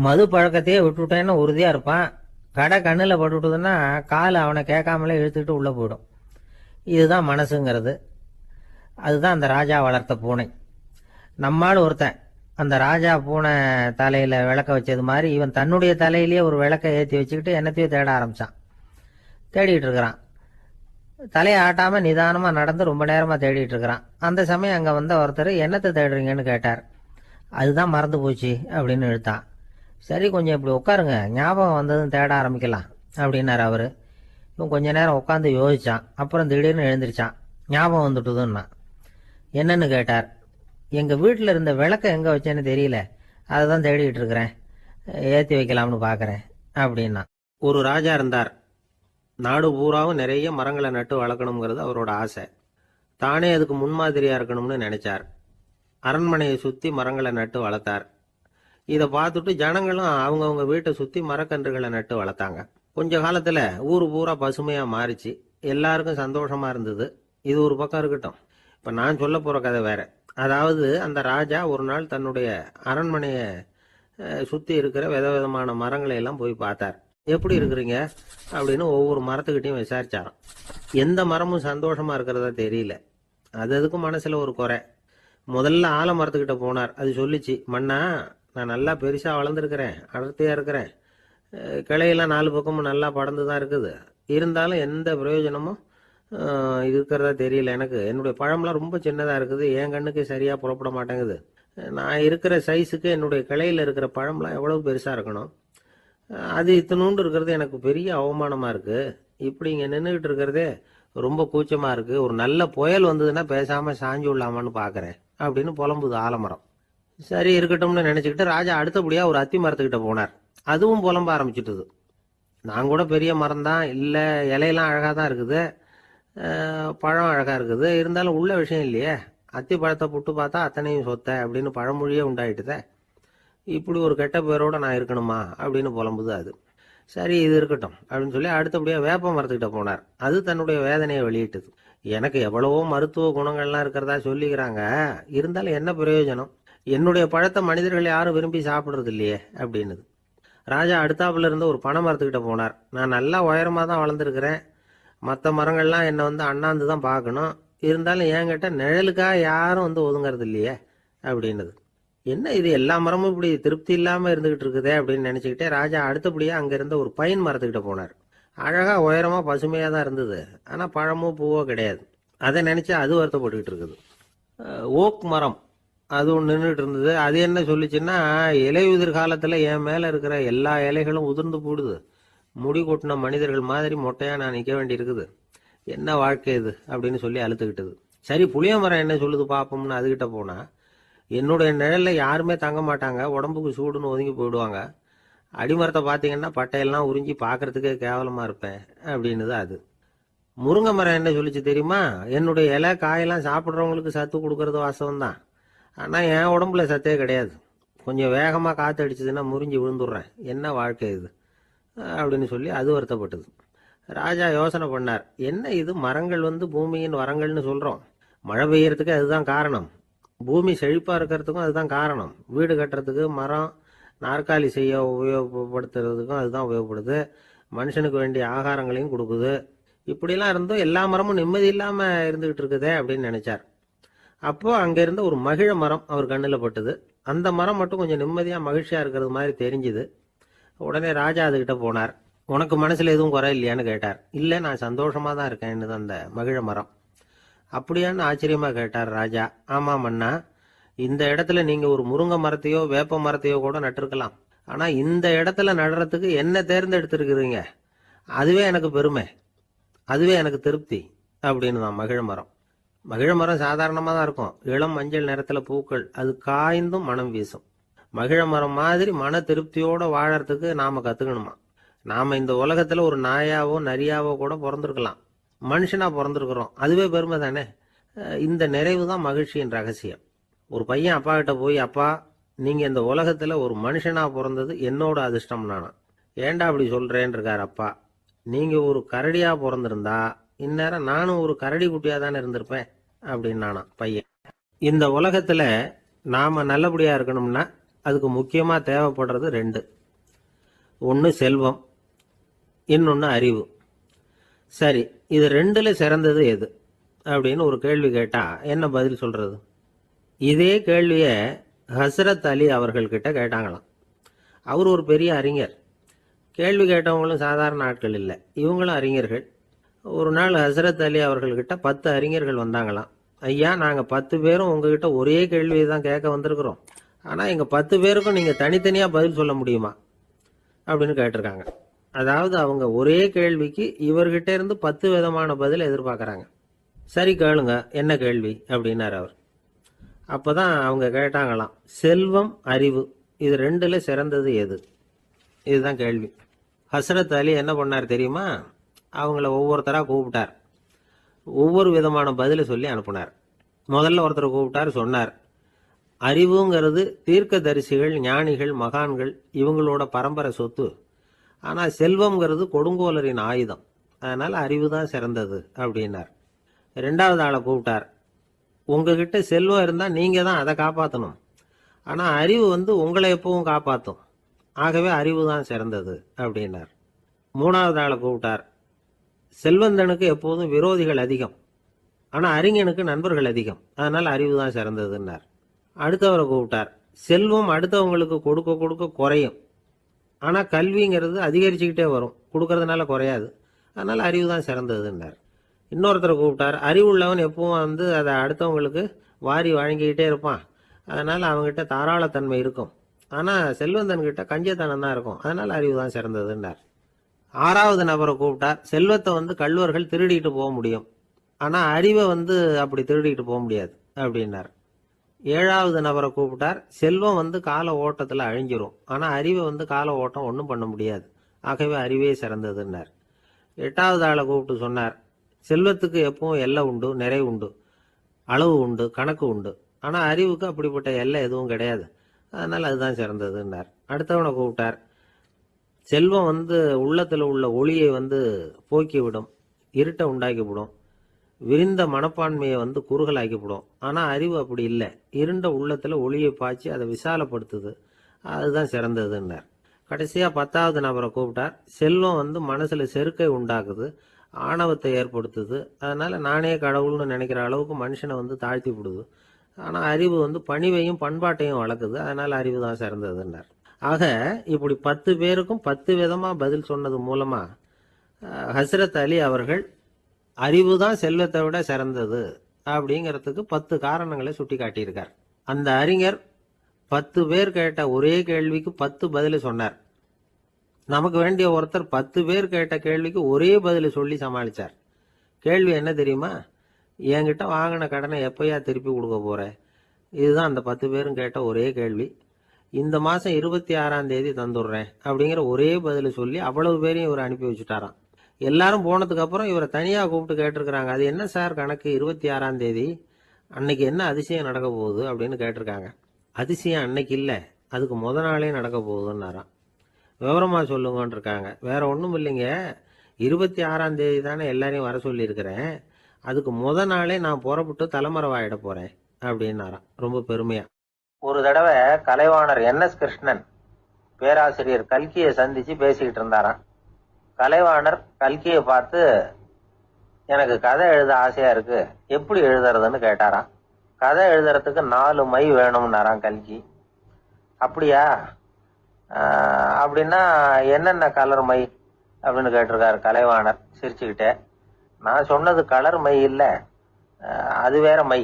மது பழக்கத்தையே விட்டுட்டேன்னு உறுதியா இருப்பான். கடை கண்ணுல பட்டுட்டுதுன்னா கால் அவனை கேட்காமலே இழுத்துக்கிட்டு உள்ள போயிடும். இதுதான் மனசுங்கிறது. அதுதான் அந்த ராஜா வளர்த்த பூனை. நம்மால் ஒருத்தன் அந்த ராஜா பூனை தலையில விளக்க வச்சது மாதிரி இவன் தன்னுடைய தலையிலேயே ஒரு விளக்கை ஏற்றி வச்சுக்கிட்டு என்னத்தையோ தேட ஆரம்பிச்சான். தேடிட்டு இருக்கிறான். தலையை ஆட்டாம நிதானமா நடந்து ரொம்ப நேரமா தேடிட்டு இருக்கிறான். அந்த சமயம் அங்க வந்த ஒருத்தர் என்னத்தை தேடுறீங்கன்னு கேட்டார். அதுதான் மறந்து போச்சு அப்படின்னு இழுத்தான். சரி, கொஞ்சம் இப்படி உட்காருங்க, ஞாபகம் வந்ததும் தேட ஆரம்பிக்கலாம் அப்படின்னாரு அவரு. இவன் கொஞ்ச நேரம் உட்காந்து யோசிச்சான். அப்புறம் திடீர்னு எழுந்திரிச்சான். ஞாபகம் வந்துட்டுதுன்னா. என்னன்னு கேட்டார். எங்க வீட்டில் இருந்த விளக்க எங்க வச்சேன்னு தெரியல, அதை தான் தேடிட்டு இருக்கிறேன், ஏற்றி வைக்கலாம்னு பார்க்குறேன் அப்படின்னா. ஒரு ராஜா இருந்தார். நாடு பூராவும் நிறைய மரங்களை நட்டு வளர்க்கணுங்கிறது அவரோட ஆசை. தானே அதுக்கு முன்மாதிரியா இருக்கணும்னு நினைச்சார். அரண்மனையை சுற்றி மரங்களை நட்டு வளர்த்தார். இதை பார்த்துட்டு ஜனங்களும் அவங்கவுங்க வீட்டை சுற்றி மரக்கன்றுகளை நட்டு வளர்த்தாங்க. கொஞ்ச காலத்தில் ஊர் பூரா பசுமையாக மாறிச்சு. எல்லாருக்கும் சந்தோஷமா இருந்தது. இது ஒரு பக்கம் இருக்கட்டும். இப்போ நான் சொல்ல போகிற கதை வேற. அதாவது அந்த ராஜா ஒரு நாள் தன்னுடைய அரண்மனையை சுற்றி இருக்கிற விதவிதமான மரங்களை எல்லாம் போய் பார்த்தார். எப்படி இருக்கிறீங்க அப்படின்னு ஒவ்வொரு மரத்துக்கிட்டையும் விசாரிச்சாராம். எந்த மரமும் சந்தோஷமா இருக்கிறதா தெரியல. அதுக்கு மனசுல ஒரு குறை. முதல்ல ஆலமரத்துக்கிட்ட போனார். அது சொல்லிச்சு, மண்ணா, நான் நல்லா பெருசா வளர்ந்துருக்கிறேன், அடர்த்தியா இருக்கிறேன், கிளையெல்லாம் 4 பக்கமும் நல்லா படர்ந்து தான் இருக்குது, இருந்தாலும் எந்த பிரயோஜனமும் இருக்கிறதா தெரியல. எனக்கு என்னுடைய பழம்லாம் ரொம்ப சின்னதா இருக்குது, என் கண்ணுக்கு சரியா புறப்பட மாட்டேங்குது. நான் இருக்கிற சைஸுக்கு என்னுடைய கிளையில இருக்கிற பழம்லாம் எவ்வளவு பெருசா இருக்கணும், அது இத்தினூண்டு இருக்கிறது எனக்கு பெரிய அவமானமா இருக்கு. இப்படி இங்க நின்றுகிட்டு இருக்கிறதே ரொம்ப கூச்சமா இருக்கு. ஒரு நல்ல புயல் வந்ததுன்னா பேசாம சாஞ்சு விடலாமான்னு பாக்குறேன் அப்படின்னு புலம்புது ஆலமரம். சரி, இருக்கட்டும்னு நினைச்சுக்கிட்டு ராஜா அடுத்தபடியா ஒரு அத்தி மரத்துக்கிட்ட போனார். அதுவும் புலம்ப ஆரம்பிச்சுட்டுது. நான் கூட பெரிய மரம் தான், இல்ல இலையெல்லாம் அழகா தான் இருக்குது, பழம் அழகா இருக்குது, இருந்தாலும் உள்ள விஷயம் இல்லையே, அத்தி பழத்தை புட்டு பார்த்தா அத்தனையும் சொத்த அப்படின்னு பழமொழியே உண்டாயிட்டுதே. இப்படி ஒரு கெட்ட பேரோட நான் இருக்கணுமா அப்படின்னு புலம்புது அது. சரி, இது இருக்கட்டும் அப்படின்னு சொல்லி அடுத்தபடியா வேப்ப மரத்துக்கிட்ட போனார். அது தன்னுடைய வேதனையை வெளியிட்டது. எனக்கு எவ்வளவோ மருத்துவ குணங்கள்லாம் இருக்கிறதா சொல்லிக்கிறாங்க, இருந்தாலும் என்ன பிரயோஜனம், என்னுடைய பழத்தை மனிதர்கள் யாரும் விரும்பி சாப்பிடுறது இல்லையே அப்படின்னுது. ராஜா அடுத்தாப்புல இருந்த ஒரு பனை மரத்துக்கிட்ட போனார். நான் நல்லா உயரமா தான் வளர்ந்துருக்கிறேன், மற்ற மரங்கள்லாம் என்னை வந்து அண்ணாந்து தான் பார்க்கணும், இருந்தாலும் என்கிட்ட நிழலுக்காக யாரும் வந்து ஒதுங்கிறது இல்லையே அப்படின்னுது. என்ன இது, எல்லா மரமும் இப்படி திருப்தி இல்லாம இருந்துகிட்டு இருக்குதே அப்படின்னு நினைச்சுக்கிட்டே ராஜா அடுத்தபடியா அங்க இருந்த ஒரு பைன் மரத்துக்கிட்ட போனார். அழகா உயரமா பசுமையா தான் இருந்தது, ஆனா பழமோ பூவோ கிடையாது. அதை நினைச்சு அது வருத்தப்பட்டுக்கிட்டு இருக்குது. ஓக் மரம் அது ஒன்று நின்றுட்டு இருந்தது. அது என்ன சொல்லிச்சுன்னா, இலையுதிர் காலத்துல என் மேல இருக்கிற எல்லா இலைகளும் உதிர்ந்து போடுது, முடி கொட்டின மனிதர்கள் மாதிரி மொட்டையா நான் நிக்க வேண்டி இருக்குது, என்ன வாழ்க்கை இது அப்படின்னு சொல்லி அழுத்துக்கிட்டது. சரி, புளிய மரம் என்ன சொல்லுது பாப்போம்னு அதுகிட்ட போனா, என்னுடைய நிழல்ல யாருமே தங்க மாட்டாங்க, உடம்புக்கு சூடுன்னு ஒதுங்கி போயிடுவாங்க, அடிமரத்தை பார்த்தீங்கன்னா பட்டையெல்லாம் உறிஞ்சி பார்க்கறதுக்கே கேவலமா இருப்பேன் அப்படின்னுது அது. முருங்கை மரம் என்ன சொல்லிச்சு தெரியுமா, என்னுடைய இலை காயெல்லாம் சாப்பிட்றவங்களுக்கு சத்து கொடுக்கறது வாசம் தான், ஆனா என் உடம்புல சத்தே கிடையாது, கொஞ்சம் வேகமா காத்து அடிச்சதுன்னா முறிஞ்சி விழுந்துடுறேன், என்ன வாழ்க்கை இது அப்படின்னு சொல்லி அது வருத்தப்பட்டது. ராஜா யோசனை பண்ணார். என்ன இது, மரங்கள் வந்து பூமியின் வரங்கள்னு சொல்றோம், மழை பெய்யறதுக்கு அதுதான் காரணம், பூமி செழிப்பா இருக்கிறதுக்கும் அதுதான் காரணம், வீடு கட்டுறதுக்கு மரம், நாற்காலி செய்ய உபயோகப்படுத்துறதுக்கும் அதுதான் உபயோகப்படுது, மனுஷனுக்கு வேண்டிய ஆகாரங்களையும் கொடுக்குது, இப்படிலாம் இருந்தும் எல்லா மரமும் நிம்மதி இல்லாம இருந்துகிட்டு இருக்குதே அப்படின்னு நினைச்சார். அப்போ அங்க இருந்த ஒரு மகிழ மரம் அவர் கண்ணில் பட்டது. அந்த மரம் மட்டும் கொஞ்சம் நிம்மதியா மகிழ்ச்சியா இருக்கிறது மாதிரி தெரிஞ்சுது. உடனே ராஜா அதுகிட்ட போனார். உனக்கு மனசுல எதுவும் குறை இல்லையான்னு கேட்டார். இல்ல, நான் சந்தோஷமா தான் இருக்கேன்னு அந்த மகிழ மரம். அப்படியான்னு ஆச்சரியமா கேட்டார் ராஜா. ஆமா மன்னா, இந்த இடத்துல நீங்க ஒரு முருங்கை மரத்தையோ வேப்ப மரத்தையோ கூட நட்டிருக்கலாம், ஆனா இந்த இடத்துல நடுறதுக்கு என்ன தேர்ந்தெடுத்திருக்கிறீங்க, அதுவே எனக்கு பெருமை, அதுவே எனக்கு திருப்தி அப்படின்னு தான் மகிழ மரம். மகிழ மரம் சாதாரணமா தான் இருக்கும், இளம் மஞ்சள் நிறத்துல பூக்கள், அது காய்ந்தும் மனம் வீசும். மகிழ மரம் மாதிரி மன திருப்தியோட வாழறதுக்கு நாம கத்துக்கணுமா. நாம இந்த உலகத்துல ஒரு நாயாவோ நரியாவோ கூட பிறந்திருக்கலாம், மனுஷனா பிறந்திருக்கிறோம், அதுவே பெருமை தானே. இந்த நிறைவு தான் மகிழ்ச்சியின் ரகசியம். ஒரு பையன் அப்பா கிட்ட போய், அப்பா, நீங்க இந்த உலகத்துல ஒரு மனுஷனா பிறந்தது என்னோட அதிர்ஷ்டம் நானா. ஏண்டா அப்படி சொல்றேன்னு இருக்காரு அப்பா. நீங்க ஒரு கரடியா பிறந்திருந்தா இந்நேரம் நானும் ஒரு கரடி குட்டியா தானே இருந்திருப்பேன் அப்படின்னு நானா பையன். இந்த உலகத்துல நாம நல்லபடியா இருக்கணும்னா அதுக்கு முக்கியமா தேவைப்படுறது 2. ஒன்னு செல்வம், இன்னொன்னு அறிவு. சரி, இது 2ல சிறந்தது எது அப்படின்னு ஒரு கேள்வி கேட்டா என்ன பதில் சொல்றது? இதே கேள்விய ஹஸ்ரத் அலி அவர்கள்கிட்ட கேட்டாங்களாம். அவர் ஒரு பெரிய அறிஞர். கேள்வி கேட்டவங்களும் சாதாரண ஆட்கள் இல்லை, இவங்களும் அறிஞர்கள். ஒரு நாள் ஹஸ்ரத் அலி அவர்கள்கிட்ட 10 அறிஞர்கள் வந்தாங்களாம். ஐயா, நாங்கள் 10 பேரும் உங்ககிட்ட ஒரே கேள்வியை தான் கேட்க வந்திருக்கிறோம். ஆனால் எங்கள் 10 பேருக்கும் நீங்கள் தனித்தனியாக பதில் சொல்ல முடியுமா அப்படின்னு கேட்டிருக்காங்க. அதாவது அவங்க ஒரே கேள்விக்கு இவர்கிட்ட இருந்து 10 விதமான பதில் எதிர்பார்க்குறாங்க. சரி கேளுங்க, என்ன கேள்வி அப்படின்னார் அவர். அப்போதான் அவங்க கேட்டாங்களாம், செல்வம் அறிவு இது ரெண்டுல சிறந்தது எது? இதுதான் கேள்வி. ஹஸ்ரத் அலி என்ன பண்ணார் தெரியுமா? அவங்கள ஒவ்வொருத்தராக கூப்பிட்டார். ஒவ்வொரு விதமான பதிலை சொல்லி அனுப்புனார். முதல்ல ஒருத்தரை கூப்பிட்டார், சொன்னார், அறிவுங்கிறது தீர்க்கதரிசிகள், ஞானிகள், மகான்கள் இவங்களோட பரம்பரை சொத்து. ஆனால் செல்வம்ங்கிறது கொடுங்கோலரின் ஆயுதம். அதனால் அறிவு தான் சிறந்தது அப்படின்னார். 2வது ஆளை கூப்பிட்டார். உங்ககிட்ட செல்வம் இருந்தால் நீங்கள் தான் அதை காப்பாற்றணும். ஆனால் அறிவு உங்களை எப்பவும் காப்பாற்றும். ஆகவே அறிவு தான் சிறந்தது அப்படின்னார். 3வது ஆளை கூப்பிட்டார். செல்வந்தனுக்கு எப்போதும் விரோதிகள் அதிகம், ஆனால் அறிஞனுக்கு நண்பர்கள் அதிகம். அதனால் அறிவு தான் சிறந்ததுன்னார். அடுத்தவரை கூப்பிட்டார். செல்வம் அடுத்தவங்களுக்கு கொடுக்க கொடுக்க குறையும், ஆனால் கல்விங்கிறது அதிகரிச்சுக்கிட்டே வரும், கொடுக்கறதுனால குறையாது. அதனால் அறிவு தான் சிறந்ததுன்னார். இன்னொருத்தரை கூப்பிட்டார். அறிவுள்ளவன் எப்பவும் அதை அடுத்தவங்களுக்கு வாரி வழங்கிக்கிட்டே இருப்பான். அதனால் அவங்ககிட்ட தாராளத்தன்மை இருக்கும். ஆனால் செல்வந்தன்கிட்ட கஞ்சத்தனம் தான் இருக்கும். அதனால் அறிவு தான் சிறந்ததுன்னார். 6வது நபரை கூப்பிட்டார். செல்வத்தை கள்வர்கள் திருடிட்டு போக முடியும், ஆனால் அறிவை அப்படி திருடிட்டு போக முடியாது அப்படின்னார். 7வது நபரை கூப்பிட்டார். செல்வம் கால ஓட்டத்தில் அழிஞ்சிரும், ஆனால் அறிவை கால ஓட்டம் ஒன்றும் பண்ண முடியாது. ஆகவே அறிவே சிறந்ததுன்னார். 8வது ஆளை கூப்பிட்டு சொன்னார், செல்வத்துக்கு எப்பவும் எல்லை உண்டு, நிறை உண்டு, அளவு உண்டு, கணக்கு உண்டு. ஆனால் அறிவுக்கு அப்படிப்பட்ட எல்லை எதுவும் கிடையாது. அதனால் அதுதான் சிறந்ததுன்னார். அடுத்தவனை கூப்பிட்டார். செல்வம் உள்ளத்தில் உள்ள ஒளியை போக்கி விடும், இருட்டை உண்டாக்கிவிடும், விரிந்த மனப்பான்மையை குறுகலாக்கிவிடும். ஆனால் அறிவு அப்படி இல்லை, இருண்ட உள்ளத்தில் ஒளியை பாய்ச்சி அதை விசாலப்படுத்துது. அதுதான் சிறந்ததுன்னார். கடைசியாக 10வது நபரை கூப்பிட்டார். செல்வம் மனசில் செருக்கை உண்டாக்குது, ஆணவத்தை ஏற்படுத்துது. அதனால் நானே கடவுள்னு நினைக்கிற அளவுக்கு மனுஷனை தாழ்த்தி விடுது. ஆனால் அறிவு பணிவையும் பண்பாட்டையும் வளர்க்குது. அதனால் அறிவு தான் சிறந்ததுன்னார். ஆக இப்படி 10 பேருக்கும் 10 விதமாக பதில் சொன்னது மூலமாக ஹஸ்ரத் அலி அவர்கள் அறிவு தான் செல்வத்தை விட சிறந்தது அப்படிங்கிறதுக்கு 10 காரணங்களை சுட்டி காட்டியிருக்கார். அந்த அறிஞர் 10 பேர் கேட்ட ஒரே கேள்விக்கு 10 பதில் சொன்னார். நமக்கு வேண்டிய ஒருத்தர் 10 பேர் கேட்ட கேள்விக்கு ஒரே பதில் சொல்லி சமாளித்தார். கேள்வி என்ன தெரியுமா? என்கிட்ட வாங்கின கடனை எப்பயா திருப்பி கொடுக்க போற? இதுதான் அந்த 10 பேரும் கேட்ட ஒரே கேள்வி. இந்த மாதம் 26ஆம் தேதி தந்துடுறேன் அப்படிங்கிற ஒரே பதில் சொல்லி அவ்வளவு பேரையும் இவர் அனுப்பி வச்சுட்டாராம். எல்லாரும் போனதுக்கு அப்புறம் இவரை தனியாக கூப்பிட்டு கேட்டிருக்கிறாங்க. அது என்ன சார் கணக்கு, 26ஆம் தேதி அன்னைக்கு என்ன அதிசயம் நடக்க போகுது அப்படின்னு கேட்டிருக்காங்க. அதிசயம் அன்னைக்கு இல்லை, அதுக்கு முத நாளே நடக்க போகுதுன்னாராம். விவரமாக சொல்லுங்கன்னு இருக்காங்க. வேற ஒன்றும் இல்லைங்க, 26ஆம் தேதி தானே எல்லாரையும் வர சொல்லியிருக்கிறேன், அதுக்கு முத நாளே நான் புறப்பட்டு தலைமறைவாயிட போறேன் அப்படின்னாராம் ரொம்ப பெருமையா. ஒரு தடவை கலைவாணர் NS கிருஷ்ணன் பேராசிரியர் கல்கியை சந்திச்சு பேசிக்கிட்டு இருந்தாராம். கலைவாணர் கல்கியை பார்த்து, எனக்கு கதை எழுத ஆசையா இருக்கு, எப்படி எழுதுறதுன்னு கேட்டாராம். கதை எழுதுறதுக்கு 4 மை வேணும்னாராம் கல்கி. அப்படியா, அப்படின்னா என்னென்ன கலர் மை அப்படின்னு கேட்டிருக்காரு கலைவாணர் சிரிச்சுக்கிட்டே. நான் சொன்னது கலர் மை இல்லை, அது வேற மை.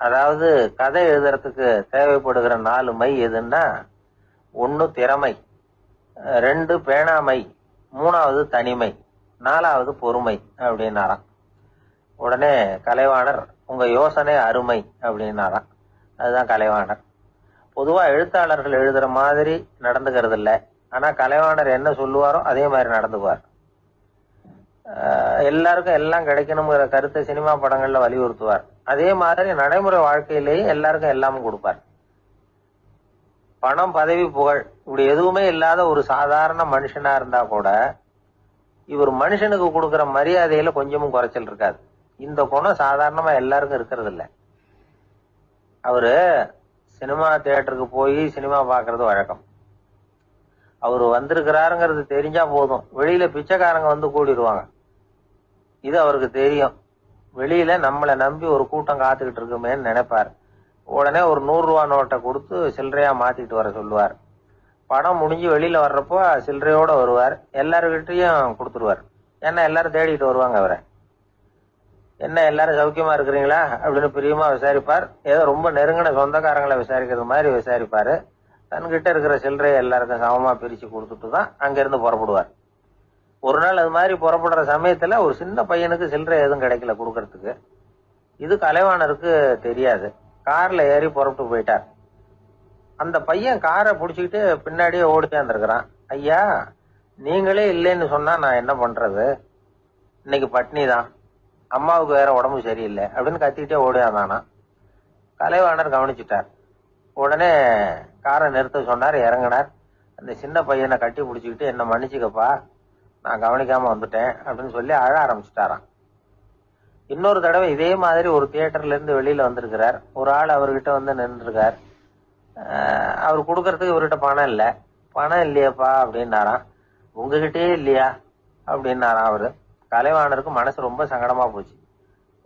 அதாவது கதை எழுதுறதுக்கு தேவைப்படுகிற 4 மை எதுன்னா, 1 திறமை, 2 பேணாமை, 3வது தனிமை, 4வது பொறுமை அப்படின்னாராம். உடனே கலைவாணர், உங்க யோசனை அருமை அப்படின்னாராம். அதுதான் கலைவாணர். பொதுவா எழுத்தாளர்கள் எழுதுற மாதிரி நடந்துக்கிறது இல்லை, ஆனா கலைவாணர் என்ன சொல்லுவாரோ அதே மாதிரி நடந்துக்குவார். எல்லாருக்கும் எல்லாம் கிடைக்கணுங்கிற கருத்தை சினிமா படங்கள்ல வலியுறுத்துவார். அதே மாதிரி நடைமுறை வாழ்க்கையிலேயே எல்லாருக்கும் எல்லாமும் கொடுப்பார். பணம், பதவி, புகழ் இப்படி எதுவுமே இல்லாத ஒரு சாதாரண மனுஷனா இருந்தா கூட இவர் மனுஷனுக்கு கொடுக்குற மரியாதையில கொஞ்சமும் குறைச்சல் இருக்காது. இந்த குணம் சாதாரணமா எல்லாருக்கும் இருக்கிறது இல்லை. அவரு சினிமா தியேட்டருக்கு போய் சினிமா பாக்குறது வழக்கம். அவரு வந்திருக்கிறாருங்கிறது தெரிஞ்சா போதும், வெளியில பிச்சைக்காரங்க கூடிடுவாங்க. இது அவருக்கு தெரியும். வெளியில நம்மளை நம்பி ஒரு கூட்டம் காத்துக்கிட்டு இருக்குமேன்னு நினைப்பார். உடனே ஒரு 100 ரூபா நோட்டை கொடுத்து சில்லறையா மாத்திட்டு வர சொல்லுவார். படம் முடிஞ்சு வெளியில வர்றப்போ சில்லறையோட வருவார். எல்லாருக்கிட்டையும் கொடுத்துருவார். ஏன்னா எல்லாரும் தேடிட்டு வருவாங்க அவரை. என்ன எல்லாரும் சௌக்கியமா இருக்கிறீங்களா அப்படின்னு பிரியமா விசாரிப்பார். ஏதோ ரொம்ப நெருங்கின சொந்தக்காரங்களை விசாரிக்கிறது மாதிரி விசாரிப்பாரு. தன்கிட்ட இருக்கிற சில்லறையை எல்லாருக்கும் சமமா பிரிச்சு கொடுத்துட்டு தான் அங்கிருந்து புறப்படுவார். ஒரு நாள் அது மாதிரி புறப்படுற சமயத்துல ஒரு சின்ன பையனுக்கு சில்லறை எதுவும் கிடைக்கல கொடுக்கறதுக்கு. இது கலைவாணருக்கு தெரியாது. கார்ல ஏறி புறப்பட்டு போயிட்டார். அந்த பையன் காரை பிடிச்சிக்கிட்டு பின்னாடியே ஓடிச்சாந்துருக்கிறான். ஐயா, நீங்களே இல்லைன்னு சொன்னா நான் என்ன பண்றது? இன்னைக்கு பட்னி தான், அம்மாவுக்கு வேற உடம்பு சரியில்லை அப்படின்னு கத்திக்கிட்டே ஓடியாந்தானா. கலைவாணர் கவனிச்சுட்டார். உடனே காரை நிறுத்த சொன்னார். இறங்கினார். அந்த சின்ன பையனை கட்டி பிடிச்சிக்கிட்டு என்ன மன்னிச்சுக்கப்பா, நான் கவனிக்காம வந்துட்டேன் அப்படின்னு சொல்லி அழ ஆரம்பிச்சுட்டாராம். இன்னொரு தடவை இதே மாதிரி ஒரு தியேட்டர்ல இருந்து வெளியில வந்திருக்கிறார். ஒரு ஆள் அவர்கிட்ட வந்து நின்றுருக்கார். அவர் கொடுக்கறதுக்கு இவர்கிட்ட பணம் இல்லை. பணம் இல்லையாப்பா அப்படின்னாராம். உங்ககிட்டயே இல்லையா அப்படின்னாராம் அவரு. கலைவாணருக்கு மனசு ரொம்ப சங்கடமா போச்சு.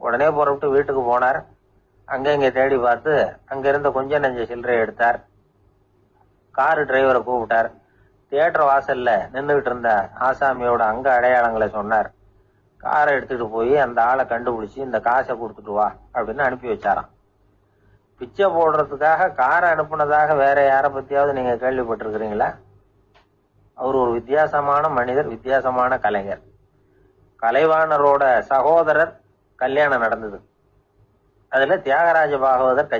உடனே புறப்பட்டு வீட்டுக்கு போனார். அங்க இங்க தேடி பார்த்து அங்க இருந்த கொஞ்சம் நெஞ்ச சில்லறை எடுத்தார். காரு டிரைவரை கூப்பிட்டார். தியேட்டர் வாசல்ல நின்றுகிட்டு இருந்த ஆசாமியோட அங்க அடையாளங்களை சொன்னார். காரை எடுத்துட்டு போய் அந்த ஆளை கண்டுபிடிச்சு இந்த காசை கொடுத்துட்டு வா அப்படின்னு அனுப்பி வச்சாராம். பிச்சை போடுறதுக்காக காரை அனுப்புனதாக வேற யாரை பத்தியாவது நீங்க கேள்விப்பட்டிருக்கிறீங்களா? அவர் ஒரு வித்தியாசமான மனிதர், வித்தியாசமான கலைஞர். கலைவாணரோட சகோதரர் கல்யாணம் நடந்தது. அதுல தியாகராஜ பாகவதர்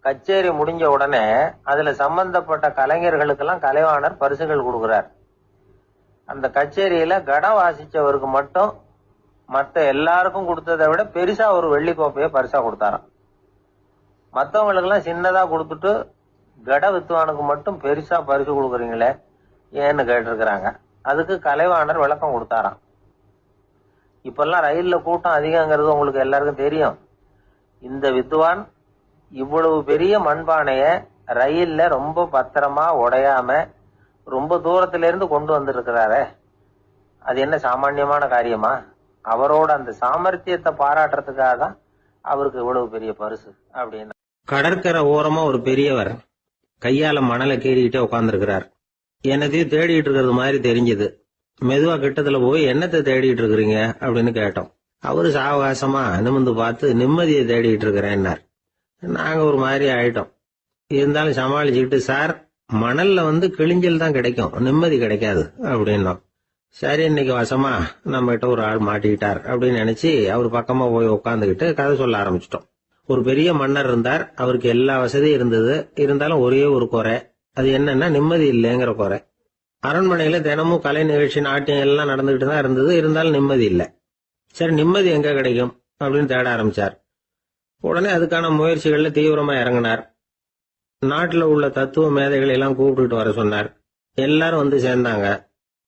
கச்சேரி முடிஞ்ச உடனே அதுல சம்பந்தப்பட்ட கலைஞர்களுக்கெல்லாம் கலைவாணர் பரிசுகள் கொடுக்கிறார். அந்த கச்சேரியில கடம் வாசிச்சவருக்கு மட்டும் மற்ற எல்லாருக்கும் கொடுத்ததை விட பெருசா ஒரு வெள்ளி கோப்பைய பரிசா கொடுத்தாராம். மற்றவங்களுக்கு எல்லாம் சின்னதா கொடுத்துட்டு கட வித்துவானுக்கு மட்டும் பெருசா பரிசு கொடுக்குறீங்களே ஏன்னு கேட்டிருக்கிறாங்க. அதுக்கு கலைவாணர் விளக்கம் கொடுத்தாராம். இப்பெல்லாம் ரயில்ல கூட்டம் அதிகங்கிறது உங்களுக்கு எல்லாருக்கும் தெரியும். இந்த வித்துவான் இவ்வளவு பெரிய மண்பானைய ரயில்ல ரொம்ப பத்திரமா உடையாம ரொம்ப தூரத்துல இருந்து கொண்டு வந்திருக்கிறாரே, அது என்ன சாமான்யமான காரியமா? அவரோட அந்த சாமர்த்தியத்தை பாராட்டுறதுக்காக தான் அவருக்கு இவ்வளவு பெரிய பரிசு அப்படின்னு. கடற்கரை ஓரமா ஒரு பெரியவர் கையால மணலை கீறிக்கிட்டே உட்காந்துருக்கிறார். என்னத்தையும் தேடிட்டு இருக்கிறது மாதிரி தெரிஞ்சது. மெதுவா கிட்டத்துல போய் என்னத்தை தேடிட்டு இருக்கிறீங்க அப்படின்னு கேட்டோம். அவரு சாவகாசமா நிமிந்து பார்த்து நிம்மதியை தேடிட்டு இருக்கிறேன்னார். நாங்க ஒரு மாதிரி ஆயிட்டோம். இருந்தாலும் சமாளிச்சுக்கிட்டு, சார் மணல்ல கிழிஞ்சல் தான் கிடைக்கும், நிம்மதி கிடைக்காது அப்படின்னோம். சரி, இன்னைக்கு வசமா நம்ம கிட்ட ஒரு ஆள் மாட்டிக்கிட்டார் அப்படின்னு நினைச்சு அவர் பக்கமா போய் உட்காந்துக்கிட்டு கதை சொல்ல ஆரம்பிச்சிட்டோம். ஒரு பெரிய மன்னர் இருந்தார். அவருக்கு எல்லா வசதியும் இருந்தது. இருந்தாலும் ஒரே ஒரு குறை. அது என்னன்னா நிம்மதி இல்லைங்கிற குறை. அரண்மனையில தினமும் கலை நிகழ்ச்சி, நாட்டியம் எல்லாம் நடந்துகிட்டு தான் இருந்தது. இருந்தாலும் நிம்மதி இல்லை. சரி, நிம்மதி எங்க கிடைக்கும் அப்படின்னு தேட ஆரம்பிச்சார். உடனே அதுக்கான முயற்சிகள்ல தீவிரமா இறங்கினார். நாட்டுல உள்ள தத்துவ மேதைகளை எல்லாம் கூப்பிட்டுட்டு வர சொன்னார். எல்லாரும் வந்து சேர்ந்தாங்க.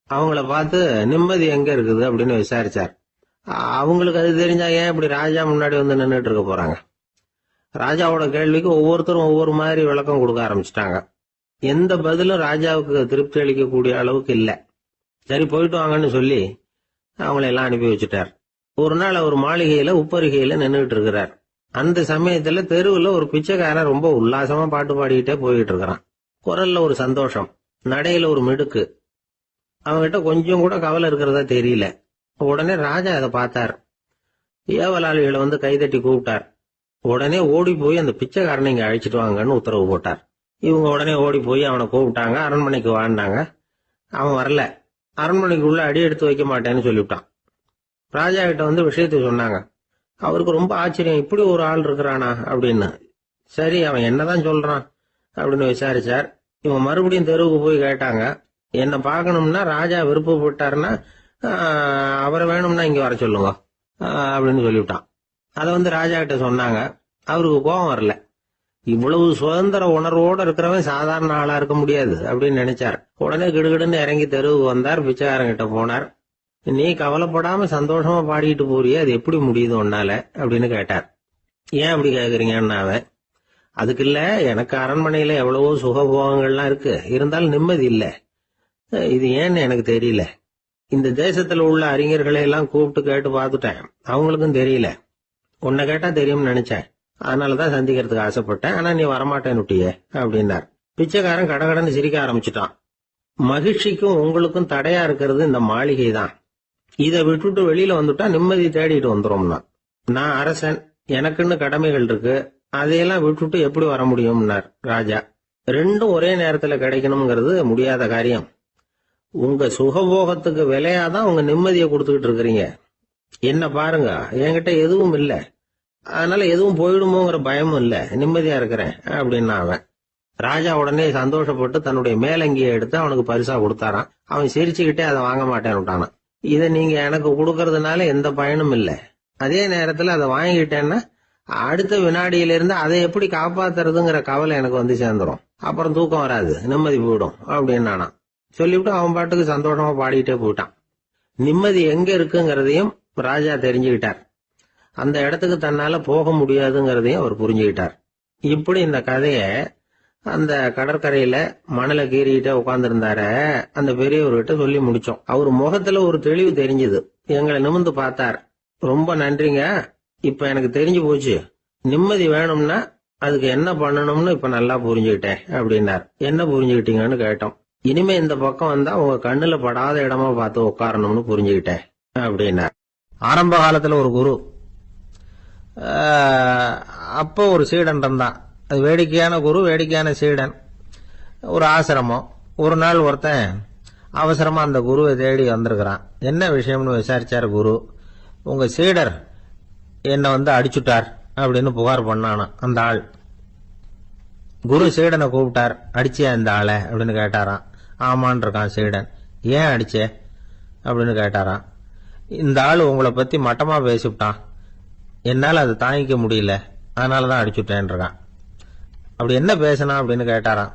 அவங்கள பார்த்து நிம்மதி எங்க இருக்குது அப்படின்னு விசாரிச்சார். அவங்களுக்கு அது தெரிஞ்சா ஏன் இப்படி ராஜா முன்னாடி வந்து நின்றுட்டு இருக்க போறாங்க? ராஜாவோட கேள்விக்கு ஒவ்வொருத்தரும் ஒவ்வொரு மாதிரி விளக்கம் கொடுக்க ஆரம்பிச்சிட்டாங்க. எந்த பதிலும் ராஜாவுக்கு திருப்தி அளிக்கக்கூடிய அளவுக்கு இல்ல. சரி, போயிட்டு வாங்கன்னு சொல்லி அவங்கள எல்லாம் அனுப்பி வச்சுட்டார். ஒரு நாள் அவர் மாளிகையில உப்பருகையில நின்றுட்டு இருக்கிறார். அந்த சமயத்துல தெருவுல ஒரு பிச்சைக்காரன் ரொம்ப உல்லாசமா பாட்டு பாடிக்கிட்டே போயிட்டு இருக்கிறான். குரல்ல ஒரு சந்தோஷம், நடையில ஒரு மிடுக்கு. அவன்கிட்ட கொஞ்சம் கூட கவலை இருக்கிறதா தெரியல. உடனே ராஜா அதை பார்த்தார். ஏவலாளிகளை கைதட்டி கூப்பிட்டார். உடனே ஓடி போய் அந்த பிச்சைக்காரனை இங்க அழைச்சிட்டு வாங்கன்னு உத்தரவு போட்டார். இவங்க உடனே ஓடி போய் அவனை கூப்பிட்டாங்க. அரண்மனைக்கு வாழ்ந்தாங்க. அவன் வரல. அரண்மனைக்குள்ள அடி எடுத்து வைக்க மாட்டேன்னு சொல்லிவிட்டான். ராஜா கிட்ட விஷயத்த சொன்னாங்க. அவருக்கு ரொம்ப ஆச்சரியம், இப்படி ஒரு ஆள் இருக்கிறானா அப்படின்னு. சரி, அவன் என்னதான் சொல்றான் அப்படின்னு விசாரிச்சார். இவன் மறுபடியும் தெருவுக்கு போய் கேட்டாங்க. என்ன பார்க்கணும்னா ராஜா விருப்பப்பட்டாருன்னா அவரை வேணும்னா இங்க வர சொல்லுங்க அப்படின்னு சொல்லிவிட்டான். அதை ராஜா கிட்ட சொன்னாங்க. அவருக்கு கோபம் வரல. இவ்வளவு சுதந்திர உணர்வோட இருக்கிறவன் சாதாரண ஆளா இருக்க முடியாது அப்படின்னு நினைச்சார். உடனே கிடுகிடுன்னு இறங்கி தெருவுக்கு வந்தார். பிச்சைக்காரங்கிட்ட போனார். நீ கவலைப்படாம சந்தோஷமா பாடிட்டு போறியே, அது எப்படி முடியுது உன்னால அப்படின்னு கேட்டார். ஏன் அப்படி கேக்குறீங்கன்னு அவன், அதுக்கு இல்ல, எனக்கு அரண்மனையில எவ்வளவோ சுகபோகங்கள்லாம் இருக்கு, இருந்தாலும் நிம்மதி இல்ல. இது ஏன்னு எனக்கு தெரியல. இந்த தேசத்துல உள்ள அறிஞர்களை எல்லாம் கூப்பிட்டு கேட்டு பார்த்துட்டேன், அவங்களுக்கும் தெரியல. உன்னை கேட்டா தெரியும்னு நினைச்சேன். அதனாலதான் சந்திக்கிறதுக்கு ஆசைப்பட்டேன். ஆனா நீ வரமாட்டேன்னுட்டியே அப்படின்னார். பிச்சைக்காரன் கடகடன்னு சிரிக்க ஆரம்பிச்சுட்டான். மகிழ்ச்சிக்கும் உங்களுக்கும் தடையா இருக்கிறது இந்த மாளிகை தான். இதை விட்டுட்டு வெளியில வந்துட்டா நிம்மதி தேடிட்டு வந்துரும்னா. நான் அரசன், எனக்குன்னு கடமைகள் இருக்கு, அதையெல்லாம் விட்டுட்டு எப்படி வர முடியும்னார் ராஜா. ரெண்டும் ஒரே நேரத்துல கிடைக்கணுங்கிறது முடியாத காரியம். உங்க சுகபோகத்துக்கு விலையாதான் உங்க நிம்மதியை கொடுத்துக்கிட்டு இருக்கிறீங்க. என்ன பாருங்க, என்கிட்ட எதுவும் இல்ல, அதனால எதுவும் போயிடுமோங்கிற பயமும் இல்ல, நிம்மதியா இருக்கிறேன் அப்படின்னா அவன். ராஜா உடனே சந்தோஷப்பட்டு தன்னுடைய மேலங்கியை எடுத்து அவனுக்கு பரிசா கொடுத்தாராம். அவன் சிரிச்சுக்கிட்டே அதை வாங்க மாட்டேன்னு விட்டானான். இதை நீங்க எனக்கு கொடுக்கறதுனால எந்த பயனும் இல்ல, அதே நேரத்துல அதை வாங்கிட்டேன்னா அடுத்த வினாடியிலிருந்து அதை எப்படி காப்பாத்துறதுங்கிற கவலை எனக்கு வந்து சேர்ந்துரும், அப்புறம் தூக்கம் வராது, நிம்மதி போயிடும் அப்படின்னானா. சொல்லிவிட்டு அவன் பாட்டுக்கு சந்தோஷமா பாடிக்கிட்டே போயிட்டான். நிம்மதி எங்க இருக்குங்கிறதையும் ராஜா தெரிஞ்சுக்கிட்டார். அந்த இடத்துக்கு தன்னால போக முடியாதுங்கிறதையும் அவர் புரிஞ்சுக்கிட்டார். இப்படி இந்த கதைய அந்த கடற்கரையில மணலை கீறிக்கிட்டே உட்கார்ந்துருந்தார அந்த பெரியவர்கிட்ட சொல்லி முடிச்சோம். அவர் முகத்துல ஒரு தெளிவு தெரிஞ்சது. எங்களை நிமிர்ந்து பார்த்தார். ரொம்ப நன்றிங்க, இப்ப எனக்கு தெரிஞ்சு போச்சு. நிம்மதி வேணும்னா அதுக்கு என்ன பண்ணணும்னு இப்ப நல்லா புரிஞ்சுக்கிட்டேன் அப்படின்னார். என்ன புரிஞ்சுக்கிட்டீங்கன்னு கேட்டோம். இனிமே இந்த பக்கம் வந்தா உங்க கண்ணுல படாத இடமா பார்த்து உட்காரணும்னு புரிஞ்சுக்கிட்டேன் அப்படின்னார். ஆரம்ப காலத்துல ஒரு குரு, அப்போ ஒரு சீடன் இருந்தான். அது வேடிக்கையான குரு, வேடிக்கையான சீடன். ஒரு ஆசிரமம். ஒரு நாள் ஒருத்தன் அவசரமா அந்த குருவை தேடி வந்திருக்கிறான். என்ன விஷயம்னு விசாரிச்சார் குரு. உங்க சீடர் என்னை வந்து அடிச்சுட்டார் அப்படின்னு புகார் பண்ணானா அந்த ஆள். குரு சீடனை கூப்பிட்டார். அடிச்சியா இந்த ஆளை அப்படின்னு கேட்டாராம். ஆமான் இருக்கான் சீடன். ஏன் அடிச்சே அப்படின்னு கேட்டாராம். இந்த ஆள் உங்களை பத்தி மட்டமா பேசிவிட்டான், என்னால அதை தாங்கிக்க முடியல, அதனாலதான் அடிச்சுட்டேன் இருக்கான். அப்படி என்ன பேசினா அப்படின்னு கேட்டாராம்.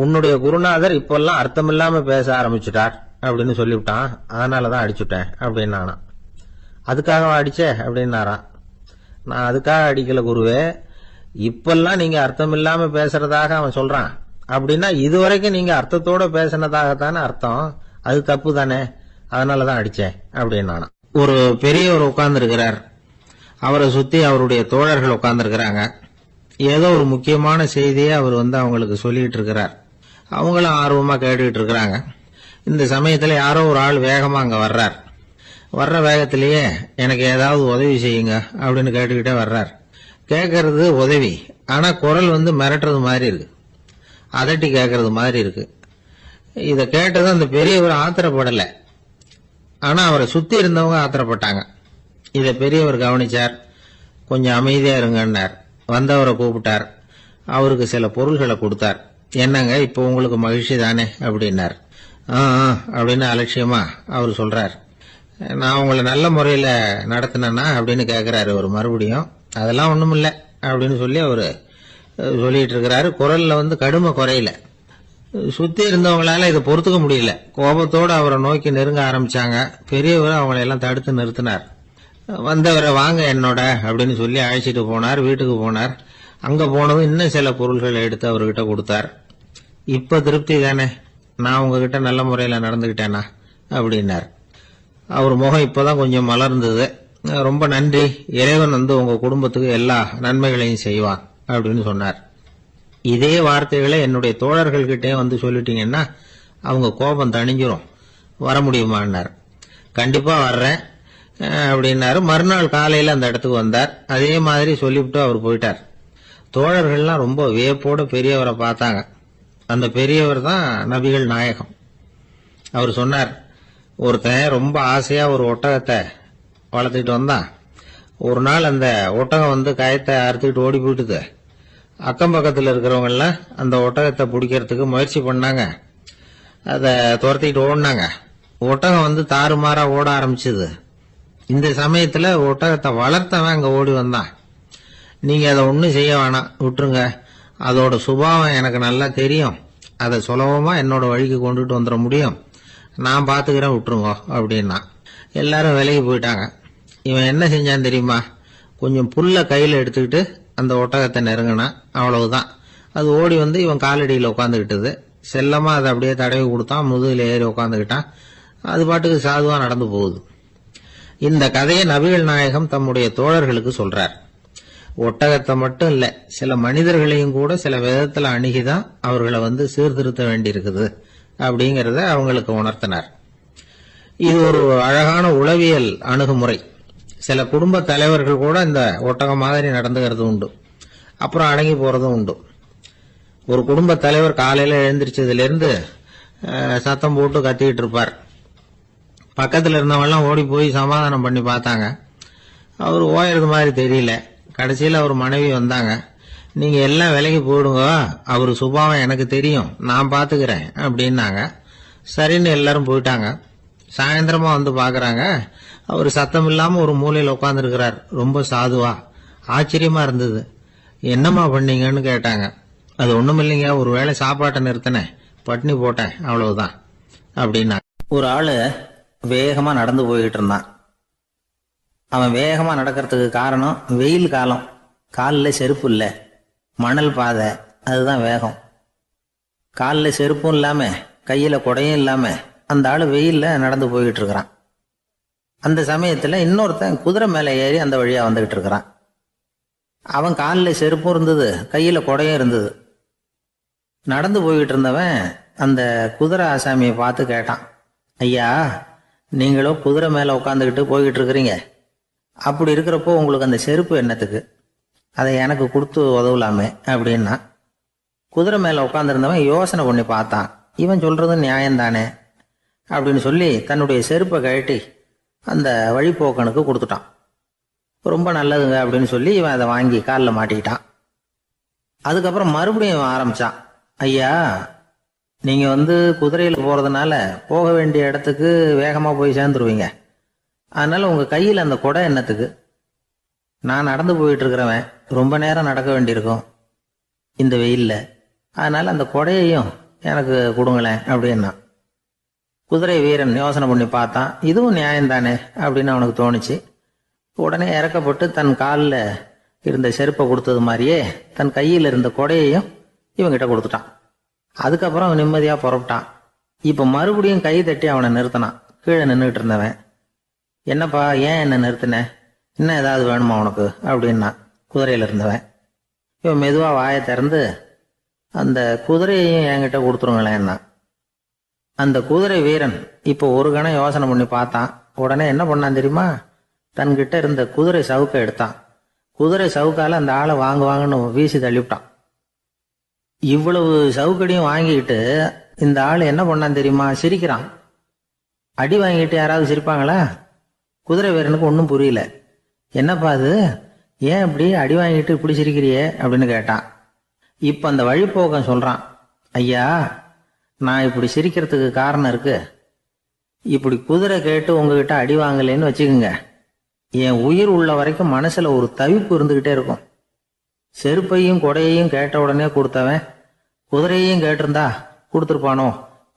உன்னுடைய குருநாதர் இப்பெல்லாம் அர்த்தமில்லாம பேச ஆரம்பிச்சுட்டார் அப்படின்னு சொல்லிவிட்டான், அதனாலதான் அடிச்சுட்டேன் அப்படின்னானா. அதுக்காக அடிச்சே அப்படின்னாராம். நான் அதுக்காக அடிக்கல குருவே, இப்பெல்லாம் நீங்க அர்த்தமில்லாம பேசுறதாக அவன் சொல்றான், அப்படின்னா இதுவரைக்கும் நீங்க அர்த்தத்தோட பேசினதாகத்தானே அர்த்தம், அது தப்பு தானே, அதனாலதான் அடிச்சேன் அப்படின்னானா. ஒரு பெரியவர் உட்கார்ந்து இருக்கிறார். அவரை சுத்தி அவருடைய தோழர்கள் உட்கார்ந்து இருக்கிறாங்க. ஏதோ ஒரு முக்கியமான செய்தியை அவர் வந்து அவங்களுக்கு சொல்லிட்டு இருக்கிறார். அவங்களும் ஆர்வமா கேட்டுக்கிட்டு இருக்கிறாங்க. இந்த சமயத்துல யாரோ ஒரு ஆள் வேகமா அங்க வர்றார். வர்ற வேகத்திலேயே எனக்கு ஏதாவது உதவி செய்யுங்க அப்படின்னு கேட்டுக்கிட்டே வர்றார். கேட்கறது உதவி, ஆனா குரல் வந்து மிரட்டுறது மாதிரி இருக்கு, அதட்டி கேட்கறது மாதிரி இருக்கு. இத கேட்டதும் அந்த பெரியவர் ஆத்திரப்படல, ஆனா அவரை சுத்தி இருந்தவங்க ஆத்திரப்பட்டாங்க. இத பெரியவர் கவனிச்சார். கொஞ்சம் அமைதியா இருங்கன்னார். வந்தவரை கூப்பிட்டார். அவருக்கு சில பொருள்களை கொடுத்தார். என்னங்க இப்ப உங்களுக்கு மகிழ்ச்சி தானே அப்படின்னார். அப்படின்னு அலட்சியமா அவர் சொல்றார். நான் உங்களை நல்ல முறையில நடத்தினேன்னா அப்படின்னு கேட்கிறாரு ஒரு மறுபடியும். அதெல்லாம் ஒண்ணும் இல்ல அப்படின்னு சொல்லி அவரு சொல்லிட்டு இருக்கிறாரு. குரல்ல வந்து கடுமை குறையில. சுத்தி இருந்தவங்களால இதை பொறுத்துக்க முடியல. கோபத்தோடு அவரை நோக்கி நெருங்க ஆரம்பிச்சாங்க. பெரியவர் அவங்களை எல்லாம் தடுத்து நிறுத்தினார். வந்தவரை வாங்க என்னோட அப்படின்னு சொல்லி அழைச்சிட்டு போனார். வீட்டுக்கு போனார். அங்க போனதும் இன்னும் சில பொருள்களை எடுத்து அவர்கிட்ட கொடுத்தார். இப்ப திருப்தி தானே, நான் உங்ககிட்ட நல்ல முறையில நடந்துகிட்டேனா அப்படின்னார். அவர் முகம் இப்பதான் கொஞ்சம் மலர்ந்தது. ரொம்ப நன்றி, இறைவன் வந்து உங்க குடும்பத்துக்கு எல்லா நன்மைகளையும் செய்வான் அப்படின்னு சொன்னார். இதே வார்த்தைகளை என்னுடைய தோழர்கள் கிட்டே வந்து சொல்லிட்டீங்கன்னா அவங்க கோபம் தணிஞ்சிரும், வர முடியுமான்னார். கண்டிப்பா வர்றேன் அப்படின்னாரு. மறுநாள் காலையில அந்த இடத்துக்கு வந்தார். அதே மாதிரி சொல்லிவிட்டு அவர் போயிட்டார். தோழர்கள்லாம் ரொம்ப வியப்போட பெரியவரை பார்த்தாங்க. அந்த பெரியவர் தான் நபிகள் நாயகம். அவர் சொன்னார், ஒருத்தன் ரொம்ப ஆசையா ஒரு ஒட்டகத்தை வளர்த்துக்கிட்டு வந்தான். ஒரு நாள் அந்த ஒட்டகம் வந்து கயத்தை அறுத்துக்கிட்டு ஓடி போயிட்டுது. அக்கம் பக்கத்தில் இருக்கிறவங்க எல்லாம் அந்த ஒட்டகத்தை பிடிக்கிறதுக்கு முயற்சி பண்ணாங்க. அதை துரத்திக்கிட்டு ஓடினாங்க. ஒட்டகம் வந்து தாறுமாறா ஓட ஆரம்பிச்சது. இந்த சமயத்துல ஒட்டகத்தை வளர்த்தவன் அங்க ஓடி வந்தான். நீங்க அதை ஒன்னும் செய்ய வேணாம், விட்டுருங்க, அதோட சுபாவம் எனக்கு நல்லா தெரியும், அதை சுலபமா என்னோட வழிக்கு கொண்டுட்டு வந்துட முடியும், நான் பாத்துக்கிறேன், விட்டுருங்க அப்படின்னா. எல்லாரும் விலகி போயிட்டாங்க. இவன் என்ன செஞ்சான் தெரியுமா? கொஞ்சம் புல்ல கையில எடுத்துக்கிட்டு அந்த ஒட்டகத்தை நெருங்கினான். அவ்வளவுதான். அது ஓடி வந்து இவன் காலடியில் உட்காந்துக்கிட்டது. செல்லமா அதை அப்படியே தடவி கொடுத்தான். முதுகில் ஏறி உட்காந்துக்கிட்டான். அது பாட்டுக்கு சாதுவா நடந்து போகுது. இந்த கதையை நபிகள் நாயகம் தம்முடைய தோழர்களுக்கு சொல்றார். ஒட்டகத்தை மட்டும் இல்ல, சில மனிதர்களையும் கூட சில விதத்துல அணுகிதான் அவர்களை சீர்திருத்த வேண்டியிருக்குது அப்படிங்கறத அவங்களுக்கு உணர்த்தினார். இது ஒரு அழகான உளவியல் அணுகுமுறை. சில குடும்ப தலைவர்கள் கூட இந்த ஒட்டகம் மாதிரி நடந்துகிறது உண்டு, அப்புறம் அடங்கி போறதும் உண்டு. ஒரு குடும்ப தலைவர் காலையில எழுந்திரிச்சதுல இருந்து சத்தம் போட்டு கத்திக்கிட்டு இருப்பார். பக்கத்துல இருந்தவங்கலாம் ஓடி போய் சமாதானம் பண்ணி பார்த்தாங்க. அவர் ஓயறது மாதிரி தெரியல. கடைசியில் அவர் மனைவி வந்தாங்க. நீங்க எல்லாம் விலைக்கு போயிடுங்க, அவரு சுபாவம் எனக்கு தெரியும், நான் பாத்துக்கிறேன் அப்படின்னாங்க. சரின்னு எல்லாரும் போயிட்டாங்க. சாயந்தரமா பாக்குறாங்க, அவர் சத்தம் இல்லாம ஒரு மூலையில உட்கார்ந்துருக்கிறார். ரொம்ப சாதுவா. ஆச்சரியமா இருந்தது. என்னம்மா பண்ணீங்கன்னு கேட்டாங்க. அது ஒண்ணும் இல்லைங்க, ஒரு வேளை சாப்பாட்டை நிறுத்தினேன், பட்னி போட்டேன், அவ்வளவுதான் அப்படின்னா. ஒரு ஆளு வேகமா நடந்து போய்கிட்டு இருந்தான். அவன் வேகமா நடக்கிறதுக்கு காரணம் வெயில் காலம், காலில் செருப்பு இல்லை, மணல் பாதை, அதுதான் வேகம். காலில் செருப்பும் இல்லாம கையில குடையும் இல்லாம அந்த ஆளு வெயில்ல நடந்து போய்கிட்டு இருக்கிறான். அந்த சமயத்துல இன்னொருத்தன் குதிரை மேல ஏறி அந்த வழியா வந்துகிட்டு இருக்கிறான். அவன் காலில் செருப்பும் இருந்தது, கையில குடையும் இருந்தது. நடந்து போய்கிட்டு இருந்தவன் அந்த குதிரை ஆசாமியை பார்த்து கேட்டான், ஐயா, நீங்களும் குதிரை மேல உட்காந்துக்கிட்டு போய்கிட்டு இருக்கிறீங்க, அப்படி இருக்கிறப்போ உங்களுக்கு அந்த செருப்பு என்னத்துக்கு? அதை எனக்கு கொடுத்து உதவலாமே அப்படின்னா. குதிரை மேல உட்காந்துருந்தவன் யோசனை பண்ணி பார்த்தான். இவன் சொல்றது நியாயம்தானே அப்படின்னு சொல்லி தன்னுடைய செருப்பை கழட்டி அந்த வழிபோக்கனுக்கு கொடுத்துட்டான். ரொம்ப நல்லதுங்க அப்படின்னு சொல்லி இவன் அதை வாங்கி காலில் மாட்டிக்கிட்டான். அதுக்கப்புறம் மறுபடியும் இவன் ஆரம்பிச்சான், ஐயா, நீங்க குதிரையில போறதுனால போக வேண்டிய இடத்துக்கு வேகமா போய் சேர்ந்துருவீங்க, அதனால உங்க கையில் அந்த குடை என்னத்துக்கு? நான் நடந்து போயிட்டு இருக்கிறவன், ரொம்ப நேரம் நடக்க வேண்டியிருக்கும் இந்த வெயில்ல, அதனால அந்த குடையையும் எனக்கு கொடுங்களேன் அப்படின்னா. குதிரை வீரன் யோசனை பண்ணி பார்த்தான். இதுவும் நியாயம்தானே அப்படின்னு அவனுக்கு தோணுச்சு. உடனே இறக்கப்பட்டு தன் காலில் இருந்த செருப்பை கொடுத்தது மாதிரியே தன் கையில் இருந்த குடையையும் இவங்கிட்ட கொடுத்துட்டான். அதுக்கப்புறம் அவன் நிம்மதியா புறப்பட்டான். இப்ப மறுபடியும் கை தட்டி அவனை நிறுத்தினான். கீழே நின்றுட்டு இருந்தவன், என்னப்பா, ஏன் என்ன நிறுத்தின? இன்னும் ஏதாவது வேணுமா உனக்கு அப்படின்னா குதிரையில இருந்தவன். இவன் மெதுவா வாயை திறந்து அந்த குதிரையையும் என்கிட்ட கொடுத்துருங்களேன்னா. அந்த குதிரை வீரன் இப்போ ஒரு கணம் யோசனை பண்ணி பார்த்தான். உடனே என்ன பண்ணான் தெரியுமா? தன்கிட்ட இருந்த குதிரை சவுக்கை எடுத்தான். குதிரை சவுக்கால அந்த ஆளை வாங்குவாங்கன்னு வீசி தள்ளிவிட்டான். இவ்வளவு சவுக்கடியும் வாங்கிக்கிட்டு இந்த ஆள் என்ன பண்ணான் தெரியுமா? சிரிக்கிறான். அடி வாங்கிட்டு யாராவது சிரிப்பாங்களா? குதிரை வீரனுக்கு ஒன்றும் புரியல. என்னப்பா அது, ஏன் இப்படி அடி வாங்கிட்டு இப்படி சிரிக்கிறியே அப்படின்னு கேட்டான். இப்ப அந்த வழிபோக்கன் சொல்றான், ஐயா, நான் இப்படி சிரிக்கிறதுக்கு காரணம் இருக்கு. இப்படி குதிரை கேட்டு உங்ககிட்ட அடி வாங்கலேன்னு வச்சுக்கோங்க, என் உயிர் உள்ள வரைக்கும் மனசுல ஒரு தவிப்பு இருந்துகிட்டே இருக்கும். செருப்பையும் கொடையையும் கேட்ட உடனே கொடுத்தவன் குதிரையையும் கேட்டிருந்தா கொடுத்துருப்பானோ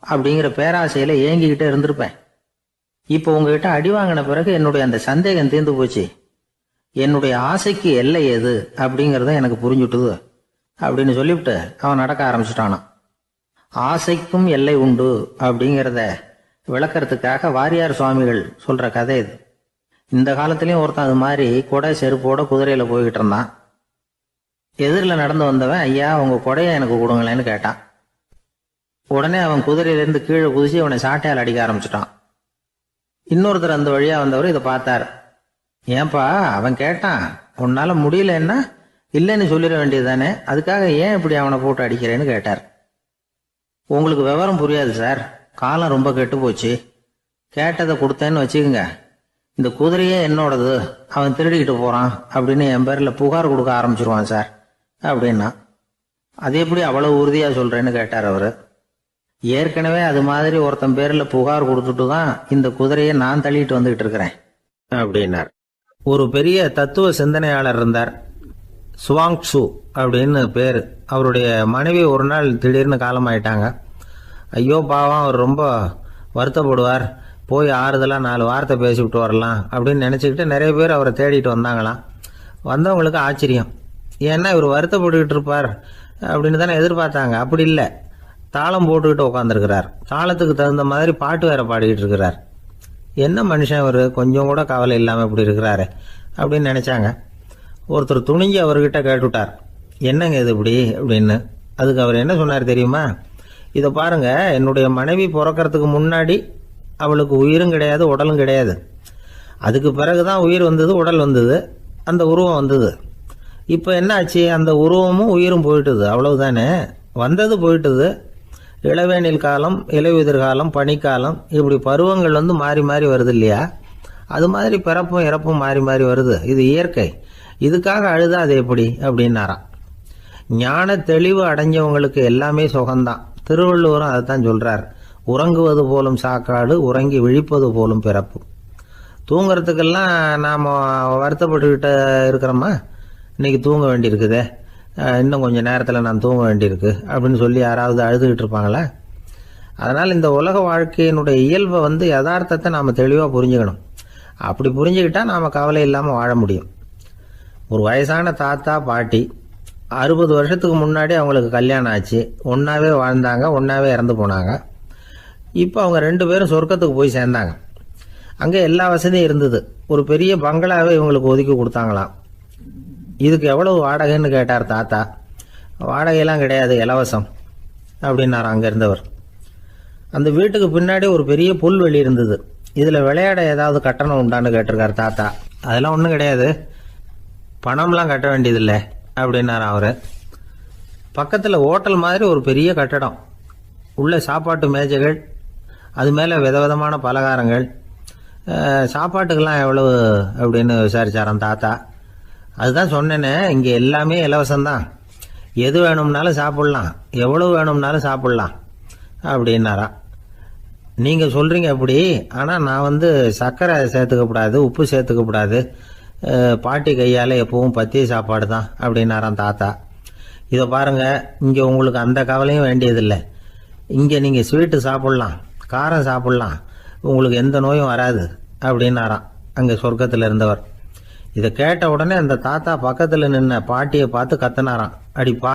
அப்படிங்கிற பேராசையில ஏங்கிக்கிட்டே இருந்திருப்பேன். இப்போ உங்ககிட்ட அடி வாங்கின பிறகு என்னுடைய அந்த சந்தேகம் தீர்ந்து போச்சு. என்னுடைய ஆசைக்கு எல்லை எது அப்படிங்கிறத எனக்கு புரிஞ்சுட்டுது அப்படின்னு சொல்லிவிட்டு அவன் நடக்க ஆரம்பிச்சுட்டானான். ஆசைக்கும் எல்லை உண்டு அப்படிங்கிறத விளக்கறதுக்காக வாரியார் சுவாமிகள் சொல்ற கதை இது. இந்த காலத்திலயும் ஒருத்தன் அது மாதிரி கொடை செருப்போட குதிரையில போய்கிட்டு இருந்தான். எதிரில் நடந்து வந்தவன், ஐயா, உங்க கொடையை எனக்கு கொடுங்களேன்னு கேட்டான். உடனே அவன் குதிரையிலிருந்து கீழே குதிச்சு அவனை சாட்டையால் அடிக்க ஆரம்பிச்சுட்டான். இன்னொருத்தர் அந்த வழியா வந்தவர் இதை பார்த்தார். ஏன்பா, அவன் கேட்டான், உன்னால முடியலன்னா இல்லைன்னு சொல்லிட வேண்டியது தானே, அதுக்காக ஏன் இப்படி அவனை போட்டு அடிக்கிறேன்னு கேட்டார். உங்களுக்கு விவரம் புரியாது சார், காலம் ரொம்ப கெட்டு போச்சு. கேட்டதை கொடுத்தேன்னு வச்சுக்கோங்க, இந்த குதிரையே என்னோடது, அவன் திருடிக்கிட்டு போறான் அப்படின்னு என் பேர்ல புகார் கொடுக்க ஆரம்பிச்சிருவான் சார் அப்படின்னா. அது எப்படி அவ்வளவு உறுதியா சொல்றேன்னு கேட்டார் அவரு. ஏற்கனவே அது மாதிரி ஒருத்தன் பேர்ல புகார் கொடுத்துட்டு தான் இந்த குதிரையை நான் தள்ளிட்டு வந்துகிட்டு இருக்கிறேன் அப்படின்னார். ஒரு பெரிய தத்துவ சிந்தனையாளர் இருந்தார், சுவாங்சு அப்படின்னு பேரு. அவருடைய மனைவி ஒரு நாள் திடீர்னு காலமாயிட்டாங்க. ஐயோ பாவம், அவர் ரொம்ப வருத்தப்படுவார், போய் ஆறுதலாக 4 வார்த்தை பேசிவிட்டு வரலாம் அப்படின்னு நினச்சிக்கிட்டு நிறைய பேர் அவரை தேடிட்டு வந்தாங்களாம். வந்தவங்களுக்கு ஆச்சரியம், ஏன்னா இவர் வருத்தப்பட்டுக்கிட்டு இருப்பார் அப்படின்னு தானே எதிர்பார்த்தாங்க. அப்படி இல்லை, தாளம் போட்டுக்கிட்டு உட்காந்துருக்கிறார். தாளத்துக்கு தகுந்த மாதிரி பாட்டு வேற பாடிக்கிட்டு இருக்கிறார். என்ன மனுஷன் இவர், கொஞ்சம் கூட கவலை இல்லாமல் இப்படி இருக்கிறாரு அப்படின்னு நினைச்சாங்க. ஒருத்தர் துணிஞ்சு அவர்கிட்ட கேட்டுவிட்டார், என்னங்க இது இப்படி அப்படின்னு. அதுக்கு அவர் என்ன சொன்னார் தெரியுமா? இதை பாருங்க, என்னுடைய மனைவி பிறக்கிறதுக்கு முன்னாடி அவளுக்கு உயிரும் கிடையாது, உடலும் கிடையாது. அதுக்கு பிறகுதான் உயிர் வந்தது, உடல் வந்தது, அந்த உருவம் வந்தது. இப்போ என்ன ஆச்சு? அந்த உருவமும் உயிரும் போயிட்டுது, அவ்வளவுதானே. வந்தது போயிட்டுது. இளவேனில் காலம், இலையுதிர் காலம், பனிக்காலம், இப்படி பருவங்கள் வந்து மாறி மாறி வருது இல்லையா? அது மாதிரி பிறப்பும் இறப்பும் மாறி மாறி வருது. இது இயற்கை. இதுக்காக அழுதா அது எப்படி அப்படின்னாராம். ஞான தெளிவு அடைஞ்சவங்களுக்கு எல்லாமே சுகம்தான். திருவள்ளுவரும் அதைத்தான் சொல்றார். உறங்குவது போலும் சாக்காடு, உறங்கி விழிப்பது போலும் பிறப்பு. தூங்குறதுக்கெல்லாம் நாம் வருத்தப்பட்டுக்கிட்ட இருக்கிறோமா? இன்னைக்கு தூங்க வேண்டியிருக்குதே, இன்னும் கொஞ்சம் நேரத்தில் நான் தூங்க வேண்டியிருக்கு அப்படின்னு சொல்லி யாராவது அழுதுகிட்டு இருப்பாங்களா? அதனால் இந்த உலக வாழ்க்கையினுடைய இயல்பை வந்து யதார்த்தத்தை நாம் தெளிவாக புரிஞ்சுக்கணும். அப்படி புரிஞ்சுக்கிட்டா நாம் கவலை இல்லாமல் வாழ முடியும். ஒரு வயசான தாத்தா பாட்டி 60 வருஷத்துக்கு முன்னாடி அவங்களுக்கு கல்யாணம் ஆச்சு. ஒன்றாவே வாழ்ந்தாங்க, ஒன்றாவே இறந்து போனாங்க. இப்போ அவங்க 2 பேரும் சொர்க்கத்துக்கு போய் சேர்ந்தாங்க. அங்கே எல்லா வசதியும் இருந்தது. ஒரு பெரிய பங்களாவே இவங்களுக்கு ஒதுக்கி கொடுத்தாங்களாம். இதுக்கு எவ்வளவு வாடகைன்னு கேட்டார் தாத்தா. வாடகையெல்லாம் கிடையாது, இலவசம் அப்படின்னார் அங்கே இருந்தவர். அந்த வீட்டுக்கு பின்னாடி ஒரு பெரிய புல்வெளி இருந்தது. இதில் விளையாட ஏதாவது கட்டணம் உண்டான்னு கேட்டிருக்கார் தாத்தா. அதெல்லாம் ஒன்றும் கிடையாது, பணம்லாம் கட்ட வேண்டியதில்லை அப்படின்னார் அவர். பக்கத்தில் ஹோட்டல் மாதிரி ஒரு பெரிய கட்டடம், உள்ள சாப்பாட்டு மேஜைகள், அது மேலே விதவிதமான பலகாரங்கள். சாப்பாட்டுக்கெல்லாம் எவ்வளவு அப்படின்னு விசாரிச்சாராம் தாத்தா. அதுதான் சொன்னேனே, இங்கே எல்லாமே இலவசம்தான். எது வேணும்னாலும் சாப்பிட்லாம், எவ்வளவு வேணும்னாலும் சாப்பிட்லாம் அப்படின்னாராம். நீங்கள் சொல்கிறீங்க அப்படி, ஆனால் நான் வந்து சர்க்கரை சேர்த்துக்கக்கூடாது, உப்பு சேர்த்துக்கக்கூடாது, பாட்டி கையால் எப்பவும் பத்திய சாப்பாடு தான் அப்படின்னாராம் தாத்தா. இதை பாருங்கள், இங்கே உங்களுக்கு அந்த கவலையும் வேண்டியதில்லை. இங்கே நீங்கள் ஸ்வீட்டு சாப்பிட்லாம், காரம் சாப்பிட்லாம், உங்களுக்கு எந்த நோயும் வராது அப்படின்னாராம் அங்கே சொர்க்கத்தில் இருந்தவர். இதை கேட்ட உடனே அந்த தாத்தா பக்கத்தில் நின்ன பாட்டியை பார்த்து கத்தினாராம், அடி பா